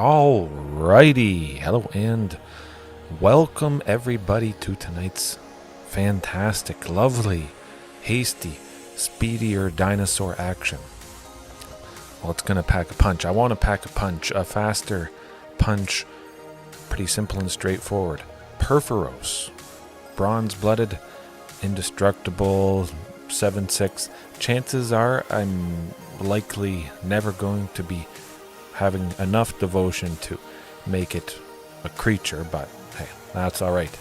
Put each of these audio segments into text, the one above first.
Alrighty, hello and welcome everybody to tonight's fantastic, lovely, hasty, speedier dinosaur action. Well, it's gonna pack a punch. I want to pack a punch, a faster punch, pretty simple and straightforward. Perforos, bronze-blooded, indestructible, 7/6. Chances are I'm likely never going to be having enough devotion to make it a creature, but hey, that's alright.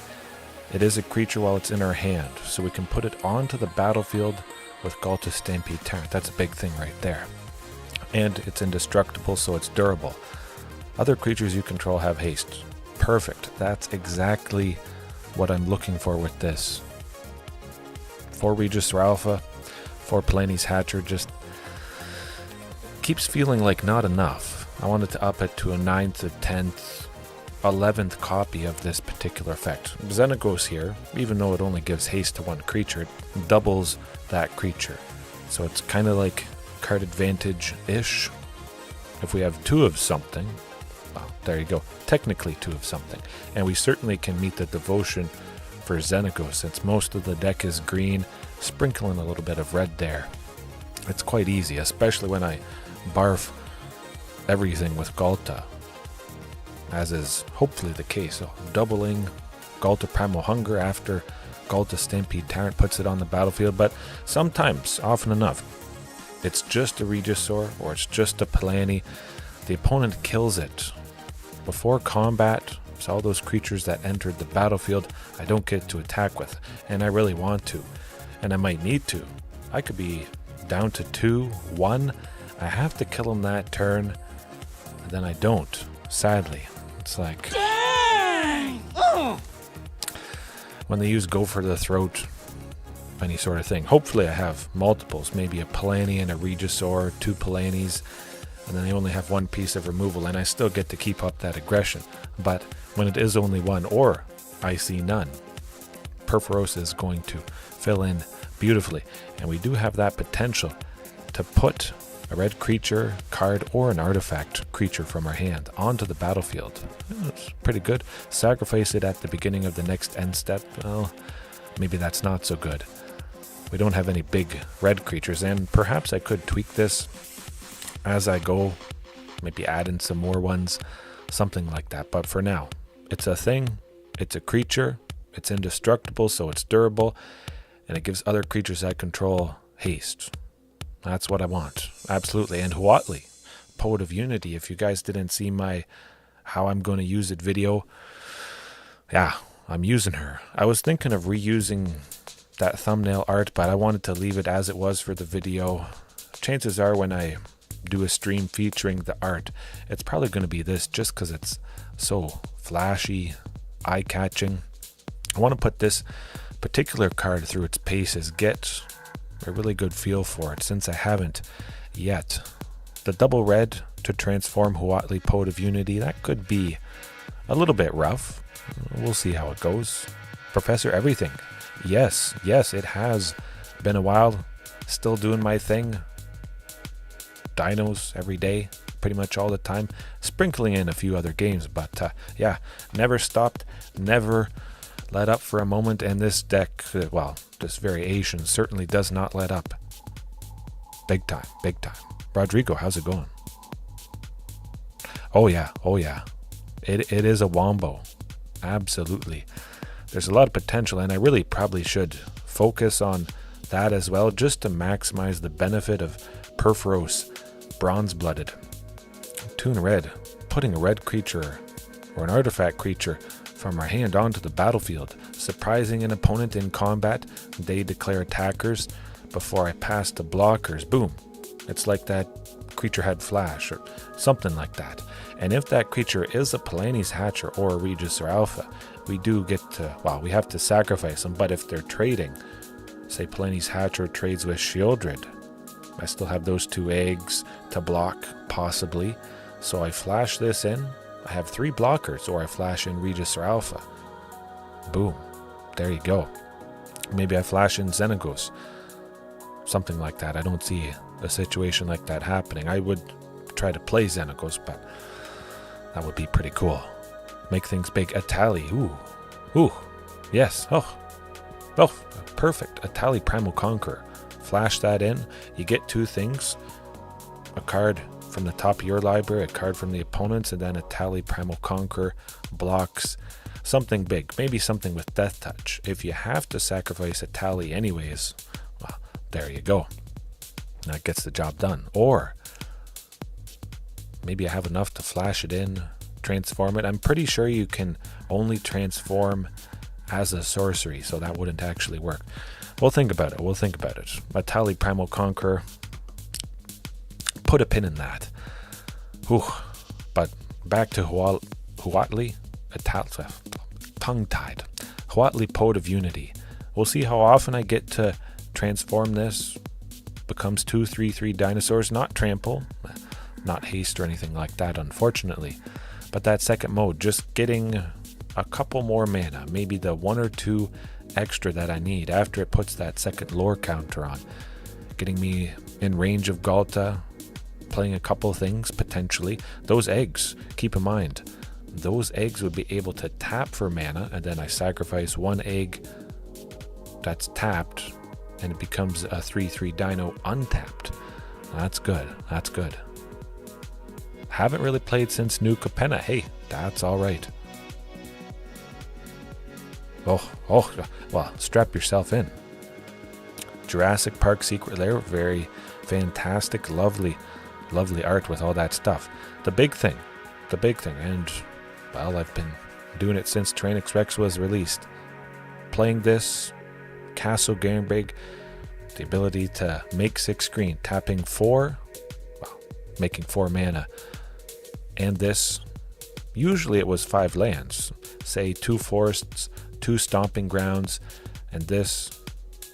It is a creature while it's in our hand, so we can put it onto the battlefield with Ghalta Stampede Tyrant. That's a big thing right there. And it's indestructible, so it's durable. Other creatures you control have haste. Perfect. That's exactly what I'm looking for with this. 4 Regisaur Alpha, 4 Palani's Hatcher, just keeps feeling like not enough. I wanted to up it to a 9th, a 10th, 11th copy of this particular effect. Xenagos here, even though it only gives haste to one creature, it doubles that creature. So it's kind of like card advantage-ish. If we have 2 of something, well, there you go. Technically 2 of something. And we certainly can meet the devotion for Xenagos, since most of the deck is green, sprinkling a little bit of red there. It's quite easy, especially when I barf everything with Ghalta, as is hopefully the case. So doubling Ghalta Primal Hunger after Ghalta Stampede Tyrant puts it on the battlefield, but sometimes, often enough, it's just a Regisaur or it's just a Palani. The opponent kills it before combat. So all those creatures that entered the battlefield I don't get to attack with, and I really want to, and I might need to. I could be down to 2, 1. I have to kill him that turn, and then I don't. Sadly, it's like, dang! When they use go for the throat, any sort of thing. Hopefully I have multiples, maybe a Palani and a Regisaur, 2 Palanis, and then they only have 1 piece of removal, and I still get to keep up that aggression. But when it is only 1, or I see none, Perforos is going to fill in beautifully, and we do have that potential to put a red creature, card, or an artifact creature from our hand onto the battlefield. It's pretty good. Sacrifice it at the beginning of the next end step. Well, maybe that's not so good. We don't have any big red creatures, and perhaps I could tweak this as I go, maybe add in some more ones, something like that. But for now, it's a thing, it's a creature, it's indestructible, so it's durable, and it gives other creatures I control haste. That's what I want, absolutely. And Huatli, Poet of Unity, if you guys didn't see my how I'm going to use it video, yeah, I'm using her. I was thinking of reusing that thumbnail art, but I wanted to leave it as it was for the video. Chances are when I do a stream featuring the art, it's probably going to be this, just because it's so flashy, eye-catching. I want to put this particular card through its paces, get a really good feel for it, since I haven't yet. The double red to transform Huatli, Poet of Unity, that could be a little bit rough. We'll see how it goes. Professor Everything. Yes, it has been a while. Still doing my thing. Dinos every day, pretty much all the time. Sprinkling in a few other games, but yeah, never stopped, never let up for a moment, and this deck, well, this variation certainly does not let up. Big time, big time. Rodrigo, how's it going? Oh yeah. It is a wombo. Absolutely. There's a lot of potential, and I really probably should focus on that as well, just to maximize the benefit of Perforos bronze-blooded. 2 in red, putting a red creature or an artifact creature from our hand onto the battlefield, surprising an opponent in combat. They declare attackers before I pass the blockers. Boom. It's like that creature had flash or something like that. And if that creature is a Palani's Hatcher or a Regisaur Alpha, we do get to, well, we have to sacrifice them. But if they're trading, say Palani's Hatcher trades with Shieldred, I still have those 2 eggs to block, possibly. So I flash this in. I have 3 blockers, or I flash in Regisaur Alpha. Boom. There you go. Maybe I flash in Xenagos. Something like that. I don't see a situation like that happening. I would try to play Xenagos, but That would be pretty cool. Make things big. A tally. Ooh. Yes. Oh, perfect. A tally Primal Conqueror. Flash that in. You get two things. A card from the top of your library, a card from the opponent's, and then a tally Primal Conqueror blocks something big. Maybe something with Death Touch. If you have to sacrifice a tally anyways, well, there you go. That gets the job done. Or maybe I have enough to flash it in, transform it. I'm pretty sure you can only transform as a sorcery, so that wouldn't actually work. We'll think about it. A tally Primal Conqueror. Put a pin in that. But back to Huatli, tongue-tied. Huatli, Poet of Unity. We'll see how often I get to transform this. Becomes 2/3/3 dinosaurs, not trample, not haste or anything like that, unfortunately. But that second mode, just getting a couple more mana, maybe the 1 or 2 extra that I need after it puts that second lore counter on. Getting me in range of Ghalta, playing a couple things potentially. Those eggs, keep in mind, those eggs would be able to tap for mana, and then I sacrifice 1 egg that's tapped, and it becomes a 3/3 dino untapped. That's good. Haven't really played since New Capenna. Hey, that's all right. Well, strap yourself in. Jurassic Park Secret Lair, very fantastic, lovely art with all that stuff. The big thing, and well, I've been doing it since Tyrannix Rex was released. Playing this, Castle Gambrig, the ability to make 6 green, tapping 4, making 4 mana. And this, usually it was 5 lands, say 2 forests, 2 stomping grounds, and this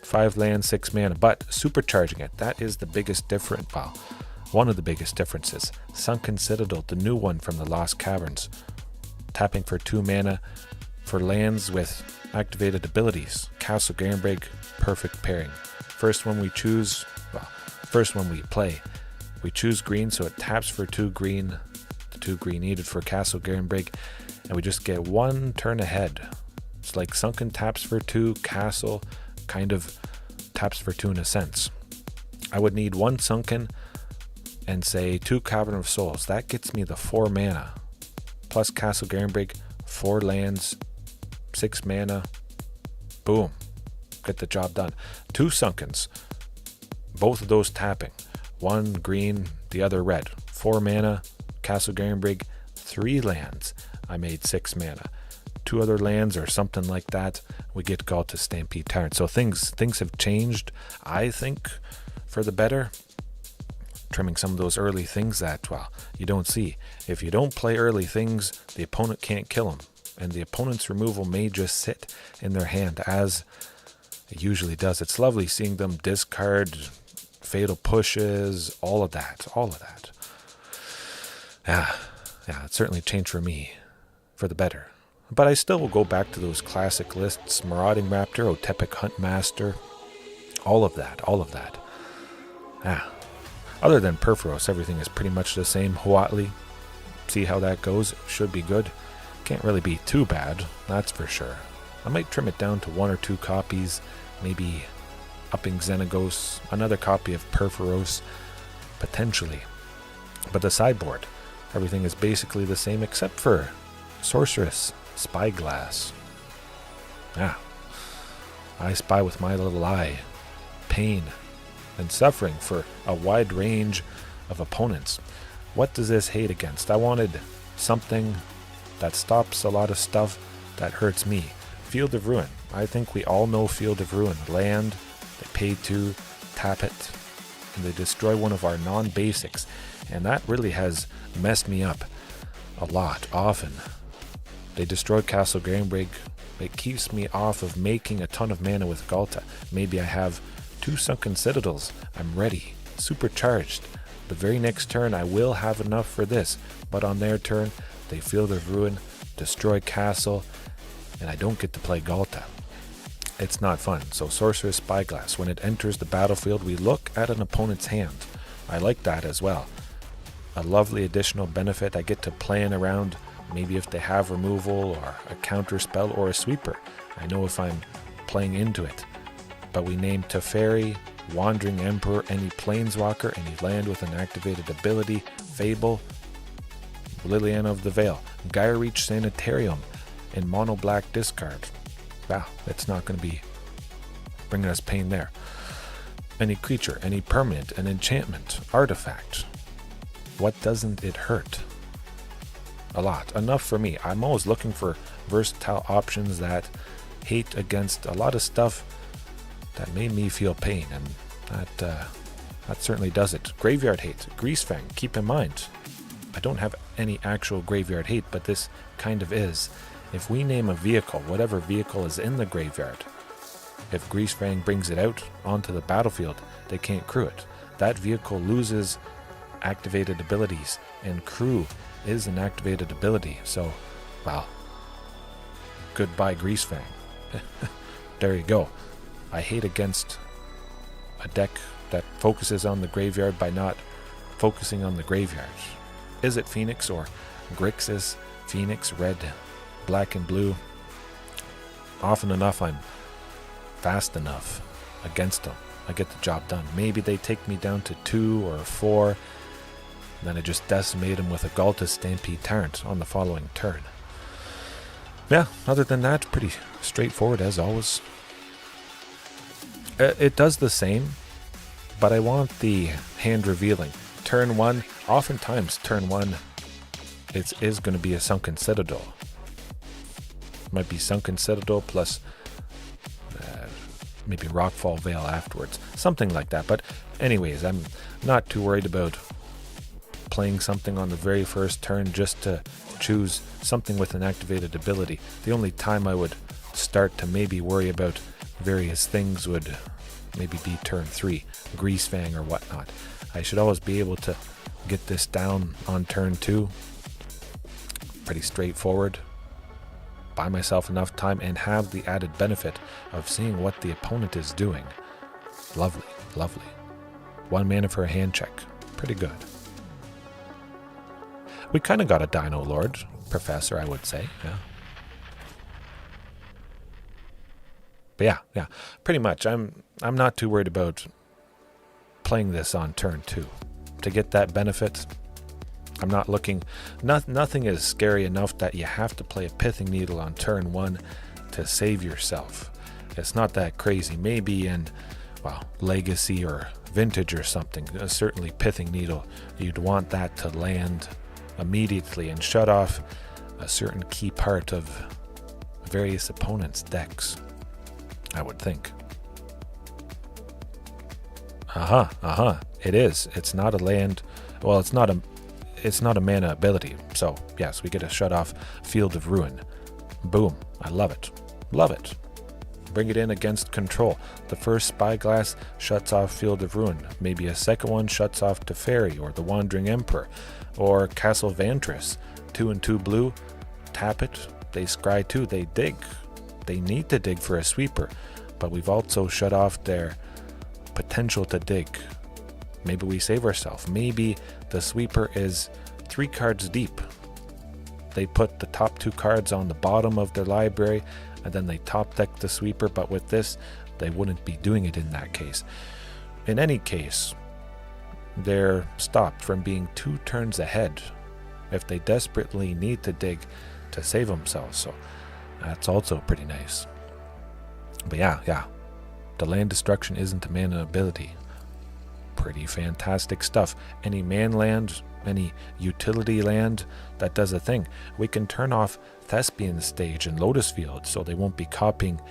5 lands, 6 mana, but supercharging it, that is the biggest difference. Well, one of the biggest differences. Sunken Citadel, the new one from the Lost Caverns, tapping for 2 mana for lands with activated abilities. Castle Gambrig, perfect pairing. First one we play, we choose green, so it taps for 2 green, the 2 green needed for Castle Gambrig, and we just get 1 turn ahead. It's like Sunken taps for 2, Castle kind of taps for 2 in a sense. I would need 1 Sunken and say 2 Cavern of Souls. That gets me the 4 mana. Plus Castle Gambrig, 4 lands, 6 mana. Boom. Get the job done. 2 Sunkens. Both of those tapping. 1 green, the other red. 4 mana, Castle Gambrig, 3 lands. I made 6 mana. 2 other lands or something like that. We get Ghalta Stampede Tyrant. So things have changed, I think, for the better. Trimming some of those early things that, well, you don't see. If you don't play early things, the opponent can't kill them. And the opponent's removal may just sit in their hand, as it usually does. It's lovely seeing them discard fatal pushes, all of that. Yeah, it certainly changed for me, for the better. But I still will go back to those classic lists, Marauding Raptor, Otepic Huntmaster, all of that. Other than Perforos, everything is pretty much the same. Huatli, see how that goes, should be good. Can't really be too bad, that's for sure. I might trim it down to 1 or 2 copies, maybe upping Xenagos, another copy of Perforos, potentially. But the sideboard, everything is basically the same except for Sorceress, Spyglass. I spy with my little eye pain and suffering for a wide range of opponents. What does this hate against? I wanted something that stops a lot of stuff that hurts me. Field of Ruin. I think we all know Field of Ruin. Land, they pay 2, tap it, and they destroy one of our non-basics. And that really has messed me up a lot, often. They destroy Castle Gambrig. It keeps me off of making a ton of mana with Ghalta. Maybe I have 2 Sunken Citadels. I'm ready, supercharged. The very next turn I will have enough for this, but on their turn they Field of Ruin, destroy Castle, and I don't get to play Ghalta. It's not fun. So Sorceress Spyglass, when it enters the battlefield, we look at an opponent's hand. I like that as well. a lovely additional benefit. I get to plan around maybe if they have removal or a counter spell or a sweeper. I know if I'm playing into it. But we name Teferi, Wandering Emperor, any Planeswalker, any land with an activated ability, Fable, Liliana of the Veil, Gyre Reach Sanitarium, and Mono Black discard. Wow, it's not going to be bringing us pain there. Any creature, any permanent, an enchantment, artifact. What doesn't it hurt? A lot. Enough for me. I'm always looking for versatile options that hate against a lot of stuff that made me feel pain, and that certainly does it. Graveyard hate. Greasefang. Keep in mind, I don't have any actual graveyard hate, but this kind of is. If we name a vehicle, whatever vehicle is in the graveyard, if Greasefang brings it out onto the battlefield, they can't crew it. That vehicle loses activated abilities, and crew is an activated ability. So, wow. Goodbye, Greasefang. There you go. I hate against a deck that focuses on the graveyard by not focusing on the graveyard. Izzet Phoenix or Grixis Phoenix, red, black, and blue. Often enough, I'm fast enough against them. I get the job done. Maybe they take me down to 2 or 4, and then I just decimate them with a Ghalta Stampede Tyrant on the following turn. Yeah, other than that, pretty straightforward as always. It does the same, but I want the hand revealing. Turn 1, oftentimes turn 1 is going to be a Sunken Citadel. Might be Sunken Citadel plus maybe Rockfall Veil afterwards. Something like that. But anyways, I'm not too worried about playing something on the very first turn just to choose something with an activated ability. The only time I would start to maybe worry about various things would maybe be turn 3, Greasefang or whatnot. I should always be able to get this down on turn 2. Pretty straightforward. Buy myself enough time and have the added benefit of seeing what the opponent is doing. Lovely, lovely. 1 mana for a hand check. Pretty good. We kind of got a Dino Lord, Professor, I would say. Yeah. But yeah, pretty much. I'm not too worried about playing this on turn 2. To get that benefit, I'm not looking... nothing is scary enough that you have to play a Pithing Needle on turn 1 to save yourself. It's not that crazy. Maybe in, well, Legacy or Vintage or something, certainly Pithing Needle, you'd want that to land immediately and shut off a certain key part of various opponents' decks, I would think. It is. It's not a land. Well, it's not a mana ability. So yes, we get a shut off Field of Ruin. Boom. I love it. Love it. Bring it in against control. The first Spyglass shuts off Field of Ruin. Maybe a second one shuts off Teferi or the Wandering Emperor or Castle Vantress. 2 and 2 blue. Tap it. They scry 2. They dig. They need to dig for a sweeper. But we've also shut off their potential to dig. Maybe we save ourselves. Maybe the sweeper is 3 cards deep. They put the top 2 cards on the bottom of their library and then they top deck the sweeper, but with this they wouldn't be doing it in that case. In any case, they're stopped from being 2 turns ahead if they desperately need to dig to save themselves. So that's also pretty nice. But yeah, the land destruction isn't a mana ability. Pretty fantastic stuff. Any man land, any utility land that does a thing. We can turn off Thespian Stage and Lotus Field so they won't be copying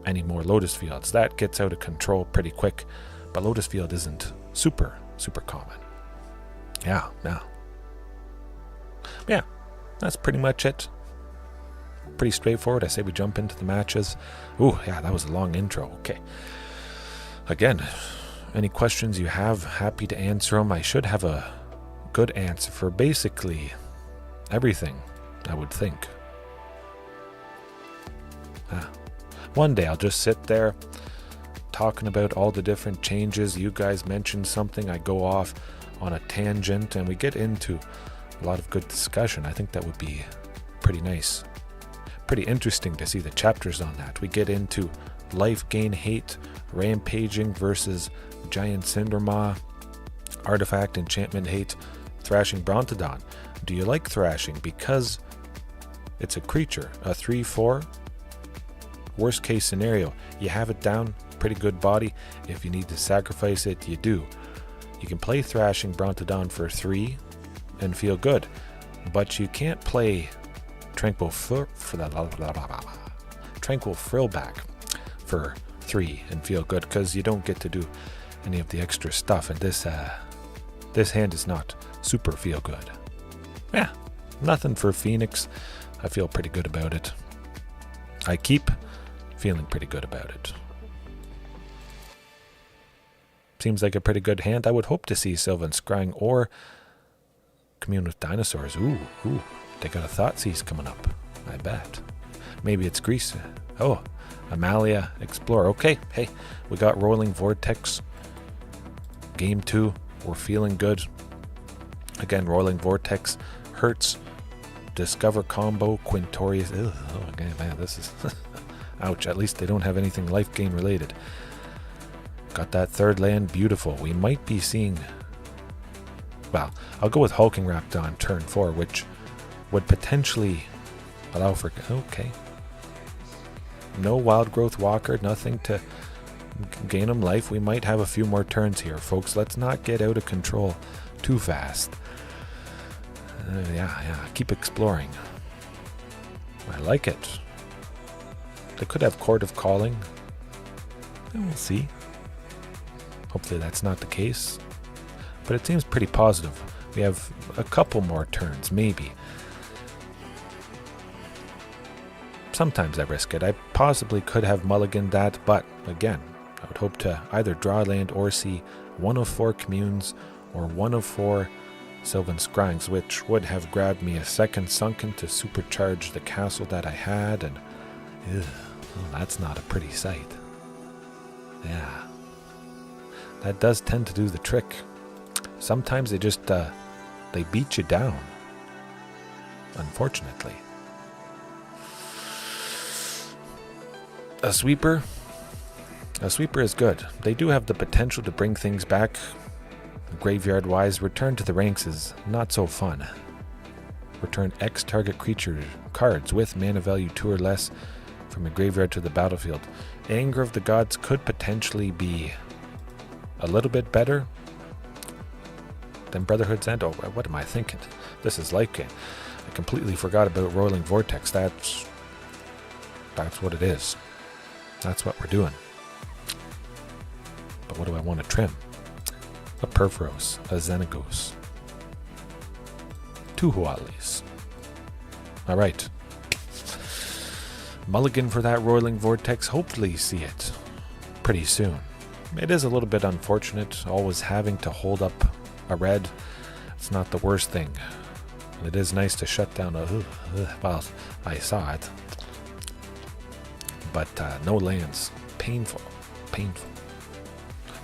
any more Lotus Fields. That gets out of control pretty quick, but Lotus Field isn't super common. Yeah, that's pretty much it. Pretty straightforward. I say we jump into the matches. Ooh, yeah, that was a long intro. Okay. Again, any questions you have, happy to answer them. I should have a good answer for basically everything, I would think. One day I'll just sit there talking about all the different changes. You guys mention something, I go off on a tangent and we get into a lot of good discussion. I think that would be pretty nice. Pretty interesting to see the chapters on that. We get into life gain hate, rampaging versus giant cindermaw, artifact enchantment hate, thrashing Brontodon. Do you like thrashing? Because it's a creature, a 3/4. Worst case scenario, you have it down, pretty good body. If you need to sacrifice it, you do. You can play thrashing Brontodon for 3 and feel good, but you can't play Tranquil Frillback for 3 and feel good, because you don't get to do any of the extra stuff, and this hand is not super feel good. Yeah, nothing for Phoenix. I feel pretty good about it. I keep feeling pretty good about it. Seems like a pretty good hand. I would hope to see Sylvan Scrying or Commune with Dinosaurs. Ooh, they got a Thoughtseize coming up, I bet. Maybe it's Grease. Oh, Amalia, Explore. Okay, hey, we got Rolling Vortex. Game 2, we're feeling good. Again, Rolling Vortex hurts. Discover combo, Quintorius. Ugh, oh, okay, man, this is... Ouch, at least they don't have anything life gain related. Got that third land, beautiful. We might be seeing... Well, I'll go with Hulking Raptor on turn 4, which would potentially allow for... Okay. No Wild Growth Walker, nothing to gain him life. We might have a few more turns here, folks. Let's not get out of control too fast. Yeah, keep exploring. I like it. They could have Court of Calling. And we'll see. Hopefully that's not the case. But it seems pretty positive. We have a couple more turns, maybe. Sometimes I risk it. I possibly could have mulliganed that, but again, I would hope to either draw land or see 1 of 4 communes or 1 of 4 Sylvan Scryings, which would have grabbed me a second Sunken to supercharge the castle that I had, and well, that's not a pretty sight. Yeah. That does tend to do the trick. Sometimes they just, they beat you down. Unfortunately. A sweeper is good. They do have the potential to bring things back. Graveyard-wise, return to the ranks is not so fun. Return X target creature cards with mana value 2 or less from a graveyard to the battlefield. Anger of the Gods could potentially be a little bit better than Brotherhood's End. Oh, what am I thinking? This is life gain. I completely forgot about Rolling Vortex. That's what it is. That's what we're doing. But what do I want to trim? A Perforos, a Xenagos, 2 Huatlis. Alright. Mulligan for that Rolling Vortex. Hopefully see it pretty soon. It is a little bit unfortunate, always having to hold up a red. It's not the worst thing. It is nice to shut down a... well, I saw it. But no lands. Painful.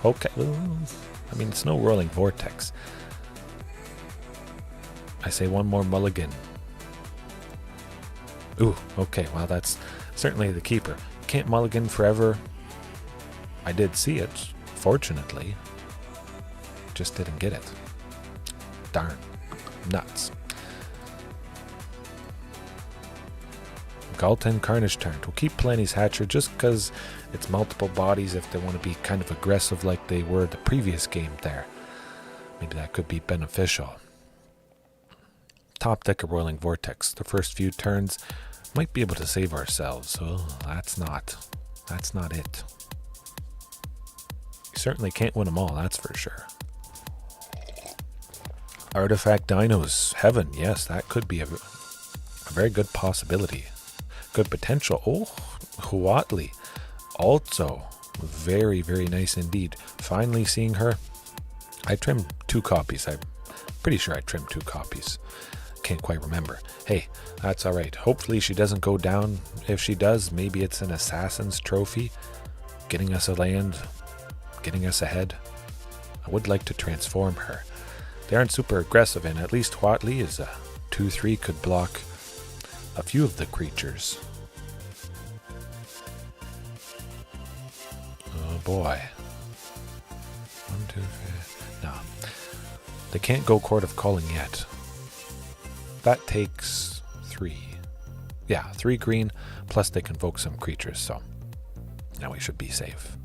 Okay. I mean, it's no Rolling Vortex. I say one more mulligan. Ooh, okay. Well, that's certainly the keeper. Can't mulligan forever. I did see it, fortunately. Just didn't get it. Darn. Nuts. Ghalta and Carnage turned. We'll keep Palani's Hatcher just because it's multiple bodies if they want to be kind of aggressive like they were the previous game there. Maybe that could be beneficial. Top deck of Rolling Vortex. The first few turns might be able to save ourselves. Oh, that's not it. You certainly can't win them all, that's for sure. Artifact Dinos. Heaven. Yes, that could be a very good possibility. Good potential. Oh, Huatli. Also, very, very nice indeed. Finally seeing her. I trimmed 2 copies. I'm pretty sure I trimmed 2 copies. Can't quite remember. Hey, that's alright. Hopefully she doesn't go down. If she does, maybe it's an Assassin's Trophy. Getting us a land. Getting us ahead. I would like to transform her. They aren't super aggressive, and at least Huatli is a 2-3, could block a few of the creatures. Oh boy. 1, 2, 3. No. They can't go Court of Calling yet. That takes 3. Yeah, 3 green, plus they can invoke some creatures, so now we should be safe.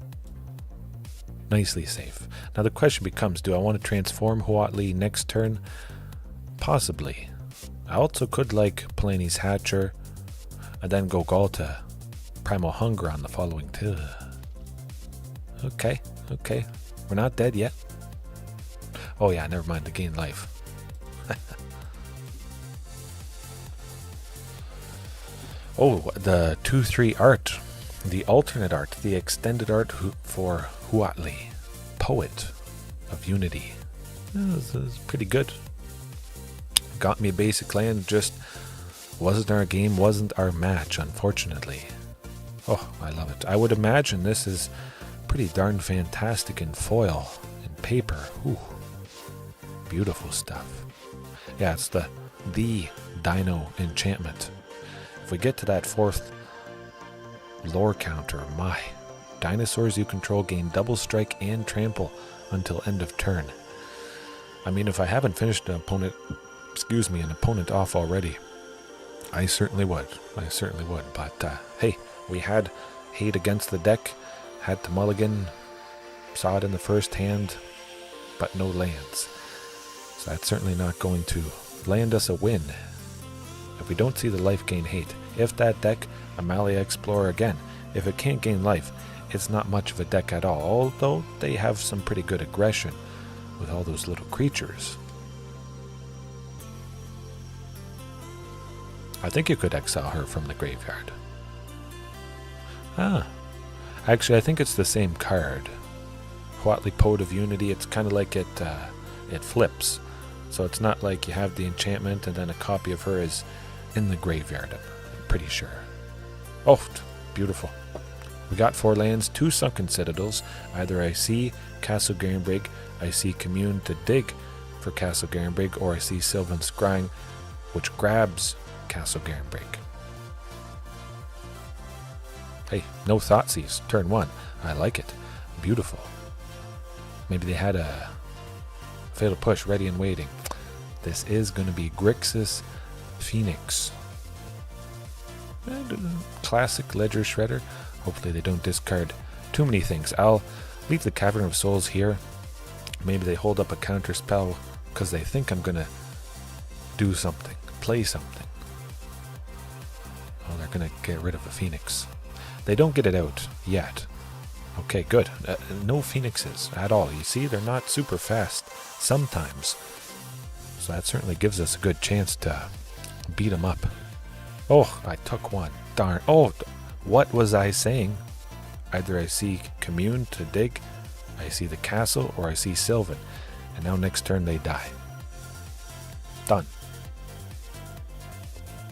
Nicely safe. Now the question becomes, do I want to transform Huatli next turn? Possibly. I also could like Palani's Hatcher, and then go Ghalta, Primal Hunger on the following 2. Okay. We're not dead yet. Oh yeah, never mind, to gain life. Oh, the 2-3 art. The alternate art. The extended art for Huatli. Poet of Unity. This is pretty good. Got me a basic land, just wasn't our game, wasn't our match, unfortunately. Oh, I love it. I would imagine this is pretty darn fantastic in foil, in paper. Ooh, beautiful stuff. Yeah, it's the Dino enchantment. If we get to that 4th lore counter, my dinosaurs you control gain double strike and trample until end of turn. I mean, if I haven't finished an opponent off already, I certainly would. But hey, we had hate against the deck, had to mulligan, saw it in the first hand, but no lands. So that's certainly not going to land us a win. If we don't see the life gain hate, if that deck, Amalia Explorer again, if it can't gain life, it's not much of a deck at all, although they have some pretty good aggression with all those little creatures. I think you could exile her from the graveyard. Actually I think it's the same card. Huatli Poet of Unity, it's kind of like it flips. So it's not like you have the enchantment and then a copy of her is in the graveyard, I'm pretty sure. Oh, beautiful. We got 4 lands, 2 Sunken Citadels. Either I see Castle Garenbrig, I see Commune to dig for Castle Garenbrig, or I see Sylvan Scrying, which grabs Castle Garenbrig. Hey, no Thoughtseize, turn 1. I like it. Beautiful. Maybe they had a Fatal Push ready and waiting. This is going to be Grixis Phoenix. Classic Ledger Shredder. Hopefully they don't discard too many things. I'll leave the Cavern of Souls here. Maybe they hold up a counter spell because they think I'm going to do something, play something. Oh, they're going to get rid of the Phoenix. They don't get it out yet. Okay, good. No Phoenixes at all. You see, they're not super fast sometimes. So that certainly gives us a good chance to beat them up. Oh, I took one. Darn. Oh, what was I saying? Either I see Commune to dig, I see the castle, or I see Sylvan. And now next turn they die. Done.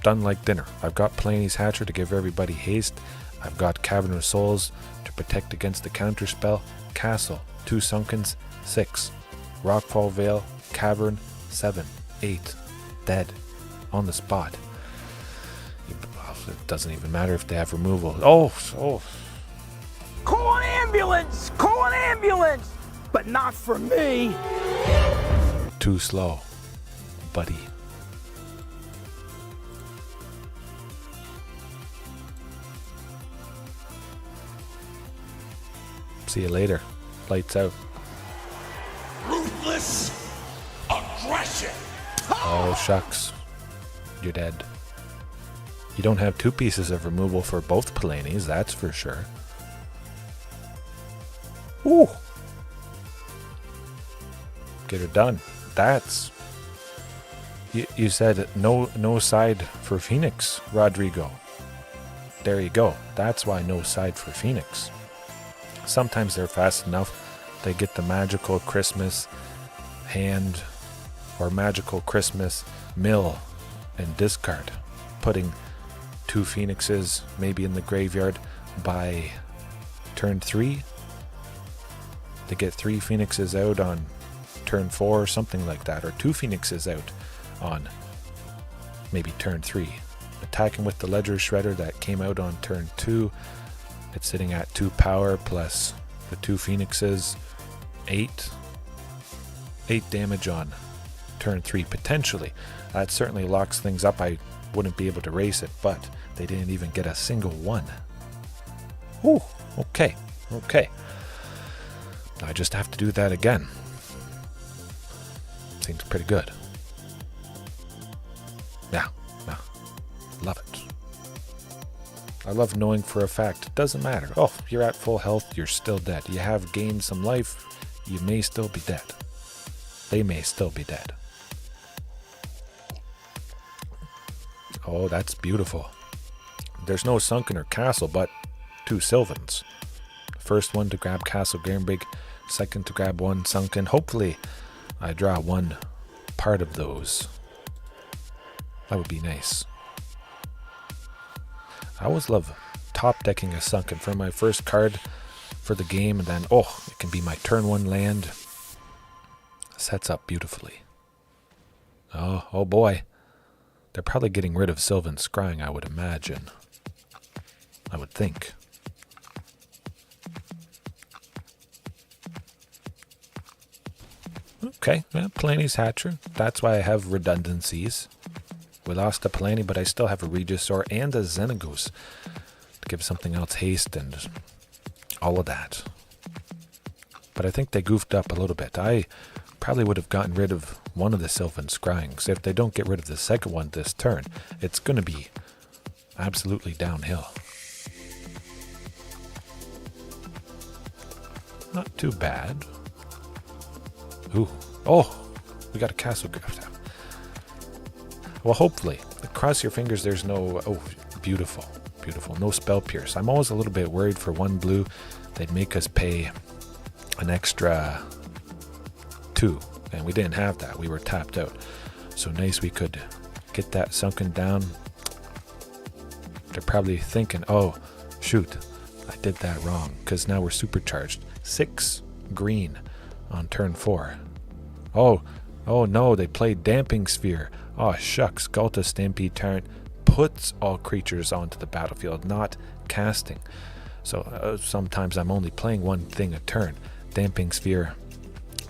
Done like dinner. I've got Palani's Hatcher to give everybody haste. I've got Cavern of Souls to protect against the counter spell. Castle, 2 Sunkens, 6. Rockfall Vale, Cavern, 7, 8. Dead. On the spot. It doesn't even matter if they have removal. Oh. Call an ambulance! Call an ambulance! But not for me! Too slow, buddy. See you later. Lights out. Ruthless aggression. Oh, shucks. You're dead. You don't have 2 pieces of removal for both Palanis, that's for sure. Ooh. Get her done. That's... You said no side for Phoenix, Rodrigo. There you go. That's why no side for Phoenix. Sometimes they're fast enough. They get the magical Christmas hand or magical Christmas mill and discard, putting 2 Phoenixes maybe in the graveyard by turn 3. They get 3 Phoenixes out on turn 4 or something like that, or 2 Phoenixes out on maybe turn 3. Attacking with the Ledger Shredder that came out on turn 2. It's sitting at 2 power plus the 2 Phoenixes. 8 damage on turn 3 potentially. That certainly locks things up. I wouldn't be able to race it, but they didn't even get a single one. Ooh, okay. I just have to do that again. Seems pretty good. Yeah, love it. I love knowing for a fact it doesn't matter. Oh, you're at full health, you're still dead. You have gained some life, you may still be dead. They may still be dead. Oh, that's beautiful. There's no Sunken or Castle, but 2 Sylvans. First one to grab Castle Garenbrig, second to grab 1 Sunken. Hopefully I draw 1 part of those. That would be nice. I always love top decking a Sunken for my first card for the game, and then it can be my turn 1 land. Sets up beautifully. Oh boy. They're probably getting rid of Sylvan Scrying, I would imagine. I would think. Okay, well, Palani's Hatcher. That's why I have redundancies. We lost a Palani, but I still have a Regisaur and a Xenagos to give something else haste and all of that. But I think they goofed up a little bit. I probably would have gotten rid of one of the Sylvan Scryings. If they don't get rid of the second one this turn, it's going to be absolutely downhill. Not too bad. Ooh. Oh, we got a Castle Grift. Well, hopefully. Cross your fingers there's no... Oh, beautiful. Beautiful. No Spell Pierce. I'm always a little bit worried for 1 blue. They'd make us pay an extra 2. And we didn't have that. We were tapped out. So nice we could get that sunken down. They're probably thinking, oh, shoot, I did that wrong. Because now we're supercharged. 6 green on turn 4. Oh no, they played Damping Sphere. Oh shucks, Ghalta Stampede Tyrant puts all creatures onto the battlefield, not casting. So sometimes I'm only playing 1 thing a turn. Damping Sphere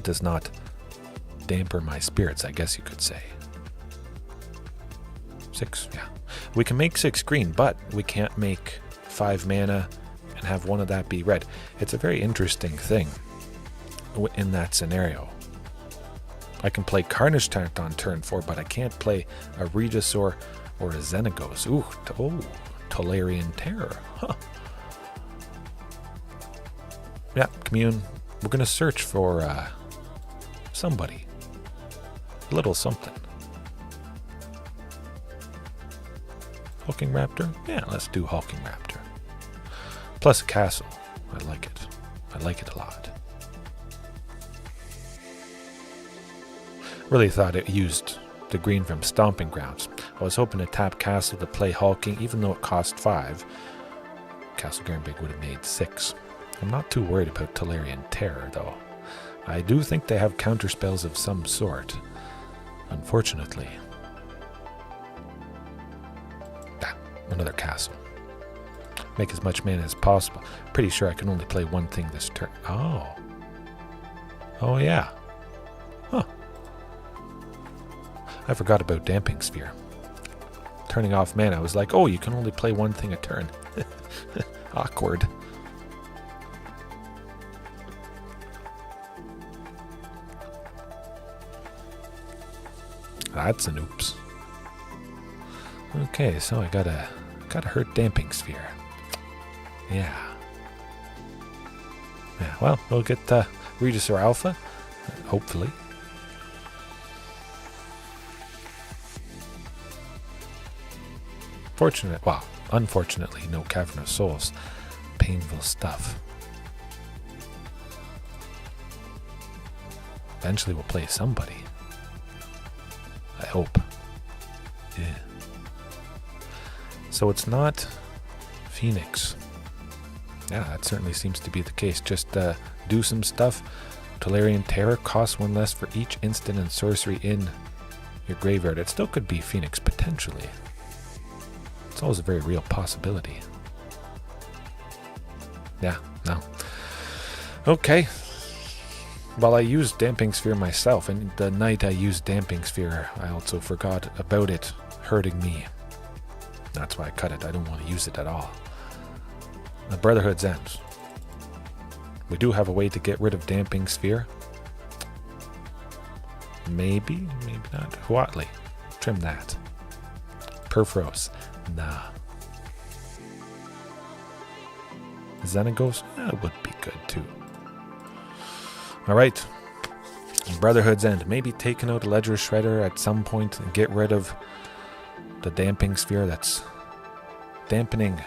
does not damper my spirits, I guess you could say. 6, yeah. We can make 6 green, but we can't make 5 mana and have 1 of that be red. It's a very interesting thing in that scenario. I can play Carnage Tyrant on turn 4, but I can't play a Regisaur or a Xenagos. Ooh, Tolarian Terror. Huh. Yeah, commune. We're going to search for somebody. A little something. Hulking Raptor? Yeah, let's do Hulking Raptor. Plus a castle. I like it. I like it a lot. Really thought it used the green from Stomping Grounds. I was hoping to tap Castle to play Hulking, even though it cost 5. Castle Garenbrig would have made 6. I'm not too worried about Tolarian Terror, though. I do think they have counterspells of some sort. Unfortunately. Another castle. Make as much mana as possible. Pretty sure I can only play 1 thing this turn. Oh yeah. Huh. I forgot about Damping Sphere. Turning off mana, I was like, oh, you can only play 1 thing a turn. Awkward. That's an oops. Okay, so I gotta hurt Damping Sphere. Yeah. Well, we'll get Regisaur Alpha, hopefully. Unfortunately, no Cavern of Souls. Painful stuff. Eventually we'll play somebody. I hope. Yeah. So it's not Phoenix. Yeah, that certainly seems to be the case. Just do some stuff, Tolarian Terror costs 1 less for each instant and sorcery in your graveyard. It still could be Phoenix, potentially. It's always a very real possibility. Yeah, no. Okay. Well, I used Damping Sphere myself, and the night I used Damping Sphere, I also forgot about it hurting me. That's why I cut it. I don't want to use it at all. The Brotherhood's End. We do have a way to get rid of Damping Sphere. Maybe, maybe not. Huatli. Trim that. Perforos. Nah. Xenagos? That would be good too. Alright. Brotherhood's End. Maybe taking out a Ledger Shredder at some point and get rid of the Damping Sphere that's dampening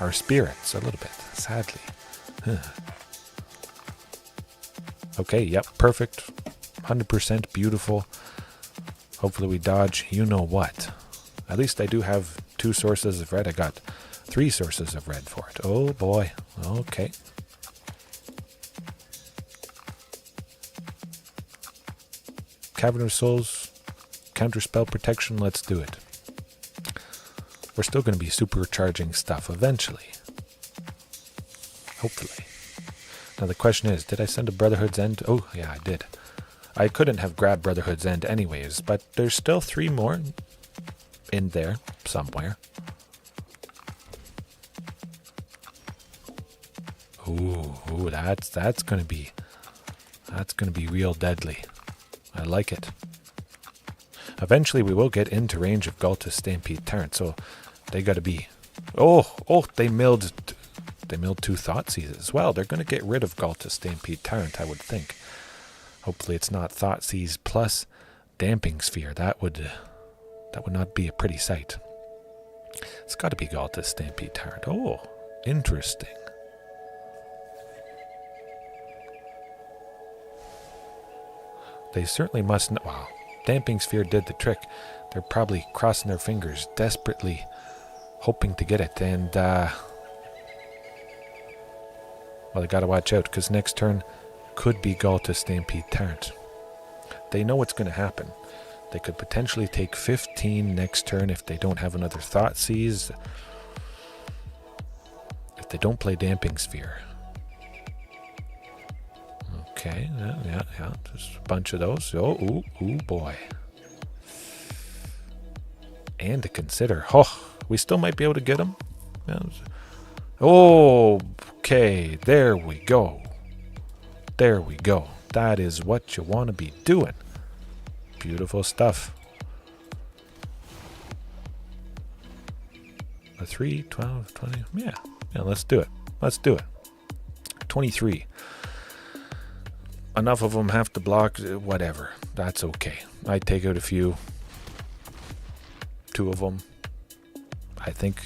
our spirits a little bit, sadly. Okay, yep, perfect. 100% beautiful. Hopefully we dodge you know what. At least I do have 2 sources of red. I got 3 sources of red for it. Oh boy. Okay. Cavern of Souls, counterspell protection, let's do it. We're still going to be supercharging stuff eventually. Hopefully. Now the question is, did I send a Brotherhood's End? Oh, yeah, I did. I couldn't have grabbed Brotherhood's End anyways, but there's still 3 more in there somewhere. Ooh, that's gonna be real deadly. I like it. Eventually we will get into range of Ghalta's Stampede Tyrant, so they gotta be. Oh, they milled 2 Thoughtseize as well. They're gonna get rid of Ghalta's Stampede Tyrant, I would think. Hopefully it's not Thoughtseize plus Damping Sphere. That would not be a pretty sight. It's got to be Ghalta's Stampede Tyrant. Oh, interesting. They certainly must know. Wow, Damping Sphere did the trick. They're probably crossing their fingers, desperately hoping to get it. And, well, they got to watch out, because next turn could be Ghalta's Stampede Tyrant. They know what's going to happen. They could potentially take 15 next turn if they don't have another Thoughtseize. If they don't play Damping Sphere. Okay, yeah. Just a bunch of those. Oh, ooh, boy. And to consider. Oh, we still might be able to get them. Oh, okay, there we go. There we go. That is what you want to be doing. Beautiful stuff. A 3, 12, 20. Yeah, let's do it. 23. Enough of them have to block. Whatever. That's okay. I take out a few. 2 of them. I think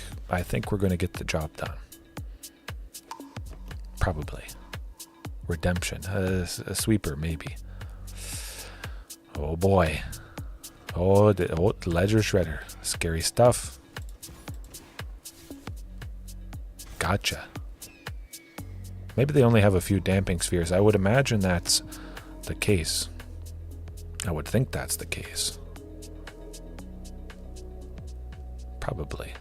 we're going to get the job done. Probably. Redemption. A sweeper, maybe. Oh boy. Oh, the Ledger Shredder. Scary stuff. Gotcha. Maybe they only have a few Damping Spheres. I would imagine that's the case. I would think that's the case. Probably.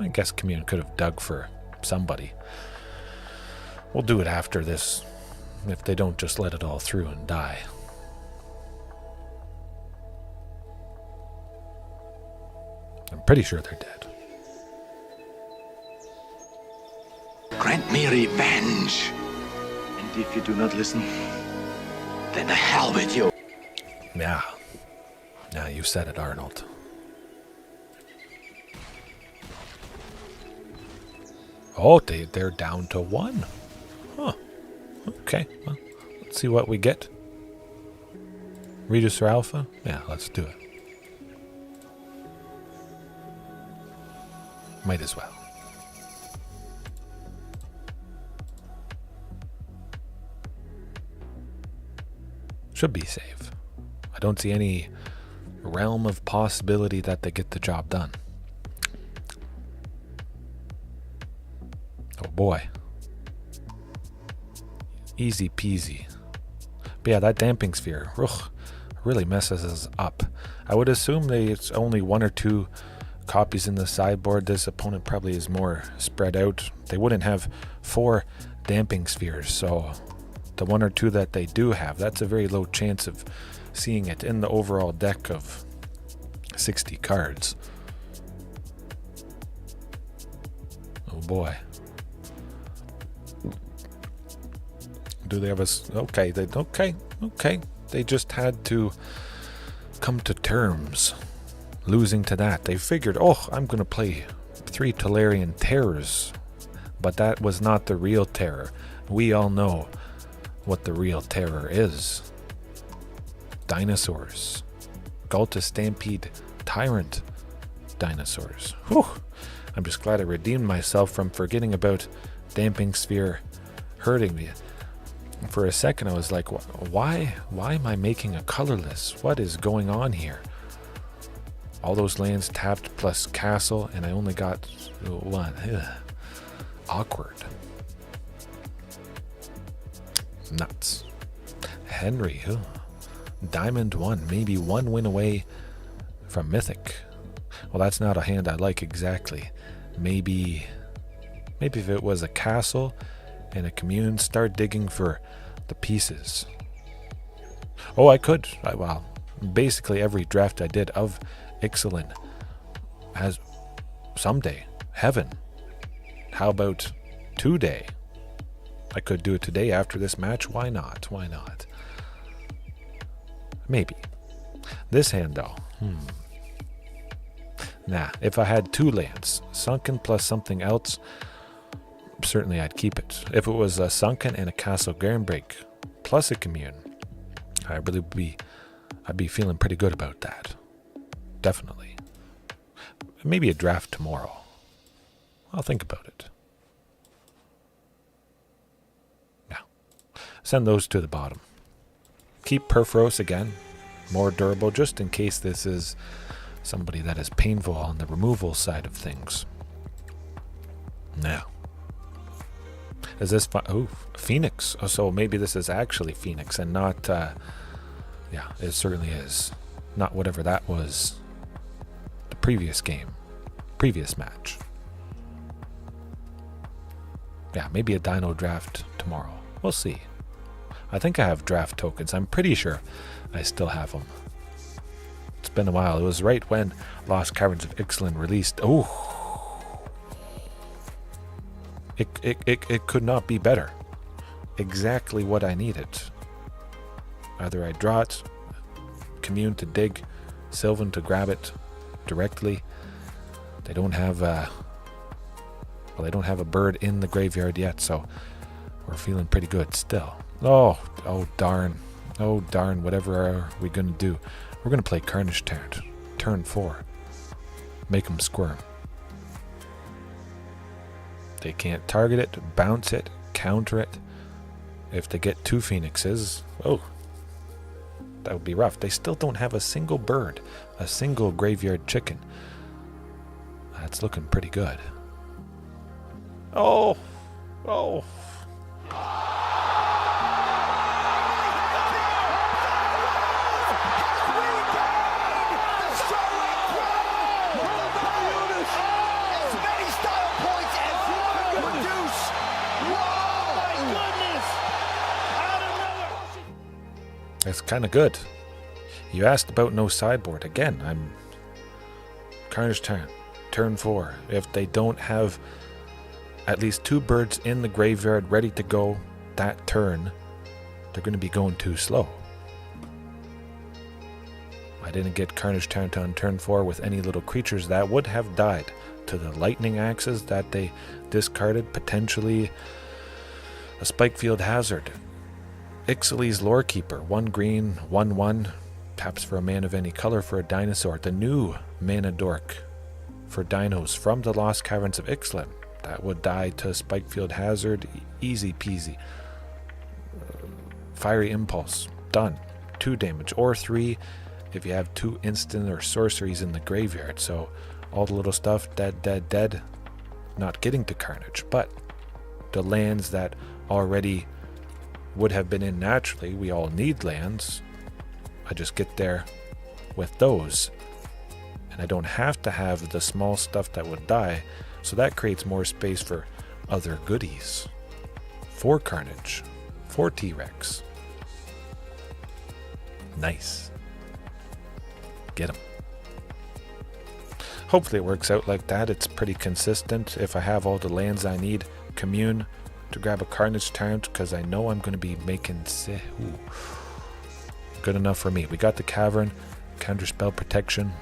I guess Commune could have dug for somebody. We'll do it after this, if they don't just let it all through and die. I'm pretty sure they're dead. Grant me revenge. And if you do not listen, Then the hell with you. Yeah. Yeah, you said it, Arnold. Oh, they're down to 1. Huh. Okay. Well, let's see what we get. Regisaur Alpha? Yeah, let's do it. Might as well. Should be safe. I don't see any realm of possibility that they get the job done. Oh boy. Easy peasy. But yeah, that Damping Sphere really messes us up. I would assume it's only 1 or 2 copies in the sideboard. This opponent probably is more spread out. They wouldn't have 4 Damping Spheres, so the 1 or 2 that they do have, that's a very low chance of seeing it in the overall deck of 60 cards. Oh boy. Do they have a... Okay, they just had to come to terms losing to that. They figured, oh, I'm going to play 3 Tolarian terrors. But that was not the real terror. We all know what the real terror is. Dinosaurs. Ghalta Stampede Tyrant dinosaurs. Whew. I'm just glad I redeemed myself from forgetting about Damping Sphere hurting me. For a second I was like, why am I making a colorless? What is going on here? All those lands tapped plus castle, and I only got 1. Ugh. Awkward. Nuts. Henry. Ugh. Diamond 1. Maybe 1 win away from Mythic. Well, that's not a hand I like exactly. Maybe if it was a castle and a commune, start digging for the pieces. Oh, I could. Well, basically every draft I did of Ixalan has someday heaven. How about today? I could do it today after this match. Why not? Why not? Maybe. This hand though. Nah, if I had 2 lands, sunken plus something else, certainly I'd keep it. If it was a sunken and a castle Groundbreak plus a commune, I'd be feeling pretty good about that. Definitely. Maybe a draft tomorrow. I'll think about it. Now, send those to the bottom. Keep Perforos again, more durable, just in case this is somebody that is painful on the removal side of things. Now, is this Phoenix? Oh, so maybe this is actually Phoenix and not yeah, it certainly is not whatever that was the previous match. Yeah, maybe a Dino draft tomorrow. We'll see. I think I have draft tokens. I'm pretty sure I still have them. It's been a while. It was right when Lost Caverns of Ixalan released. Oh, it could not be better. Exactly what I needed. Either I draw it, commune to dig, Sylvan to grab it directly. They don't have they don't have a bird in the graveyard yet, so we're feeling pretty good still. Oh darn. Oh darn, whatever are we gonna do? We're gonna play Carnage Tyrant, turn 4. Make them squirm. They can't target it, bounce it, counter it. If they get 2 Phoenixes, oh, that would be rough. They still don't have a single bird, a single graveyard chicken. That's looking pretty good. Oh. That's kind of good. You asked about no sideboard. Again, I'm Carnage Tyrant, turn 4. If they don't have at least 2 birds in the graveyard ready to go that turn, they're going to be going too slow. I didn't get Carnage Tyrant on turn 4 with any little creatures that would have died to the lightning axes that they discarded, potentially a Spikefield Hazard. Ixalan's Lorekeeper, 1 green, 1/1, taps for a man of any color for a dinosaur. The new mana dork for dinos from the Lost Caverns of Ixalan. That would die to Spikefield Hazard, easy peasy. Fiery Impulse, done. 2 damage, or 3 if you have 2 instant or sorceries in the graveyard. So all the little stuff, dead, not getting to Carnage. But the lands that already would have been in naturally. We all need lands. I just get there with those. And I don't have to have the small stuff that would die. So that creates more space for other goodies. 4 Carnage. 4 T-Rex. Nice. Get him. Hopefully it works out like that. It's pretty consistent. If I have all the lands I need, commune to grab a Carnage Tyrant, because I know I'm going to be making... Ooh. Good enough for me. We got the Cavern, counterspell protection.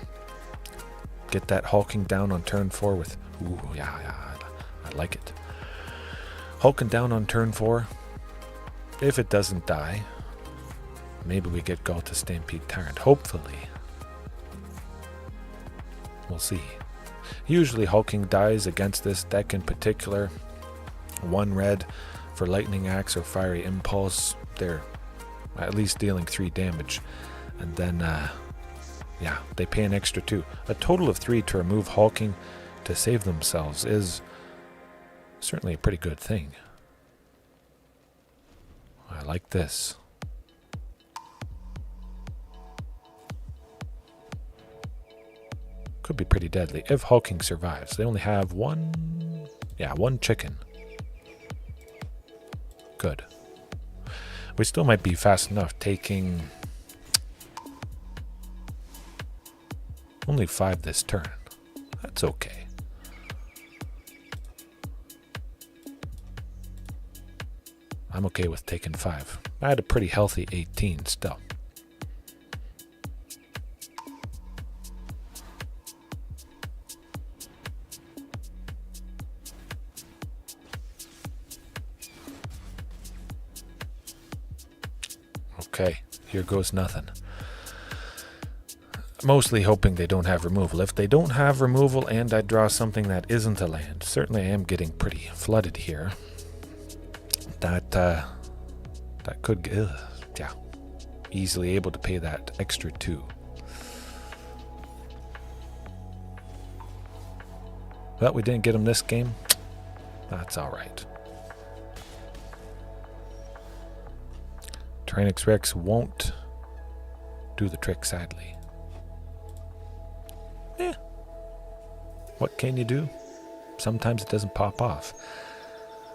Get that hulking down on turn 4 with... Ooh, yeah, I like it. Hulking down on turn 4. If it doesn't die, maybe we get Ghalta Stampede Tyrant. Hopefully. We'll see. Usually hulking dies against this deck in particular. 1 red for Lightning Axe or Fiery Impulse. They're at least dealing 3 damage. And then, yeah, they pay an extra 2. A total of 3 to remove hulking to save themselves is certainly a pretty good thing. I like this. Could be pretty deadly if hulking survives. They only have 1 chicken. Good. We still might be fast enough, taking only 5 this turn. That's okay. I'm okay with taking 5. I had a pretty healthy 18 still. Okay, here goes nothing. Mostly hoping they don't have removal. If they don't have removal and I draw something that isn't a land, certainly I am getting pretty flooded here. That could, yeah, easily able to pay that extra 2. Well, we didn't get him this game. That's all right. Tyrannix Rex won't do the trick, sadly. Yeah. What can you do? Sometimes it doesn't pop off.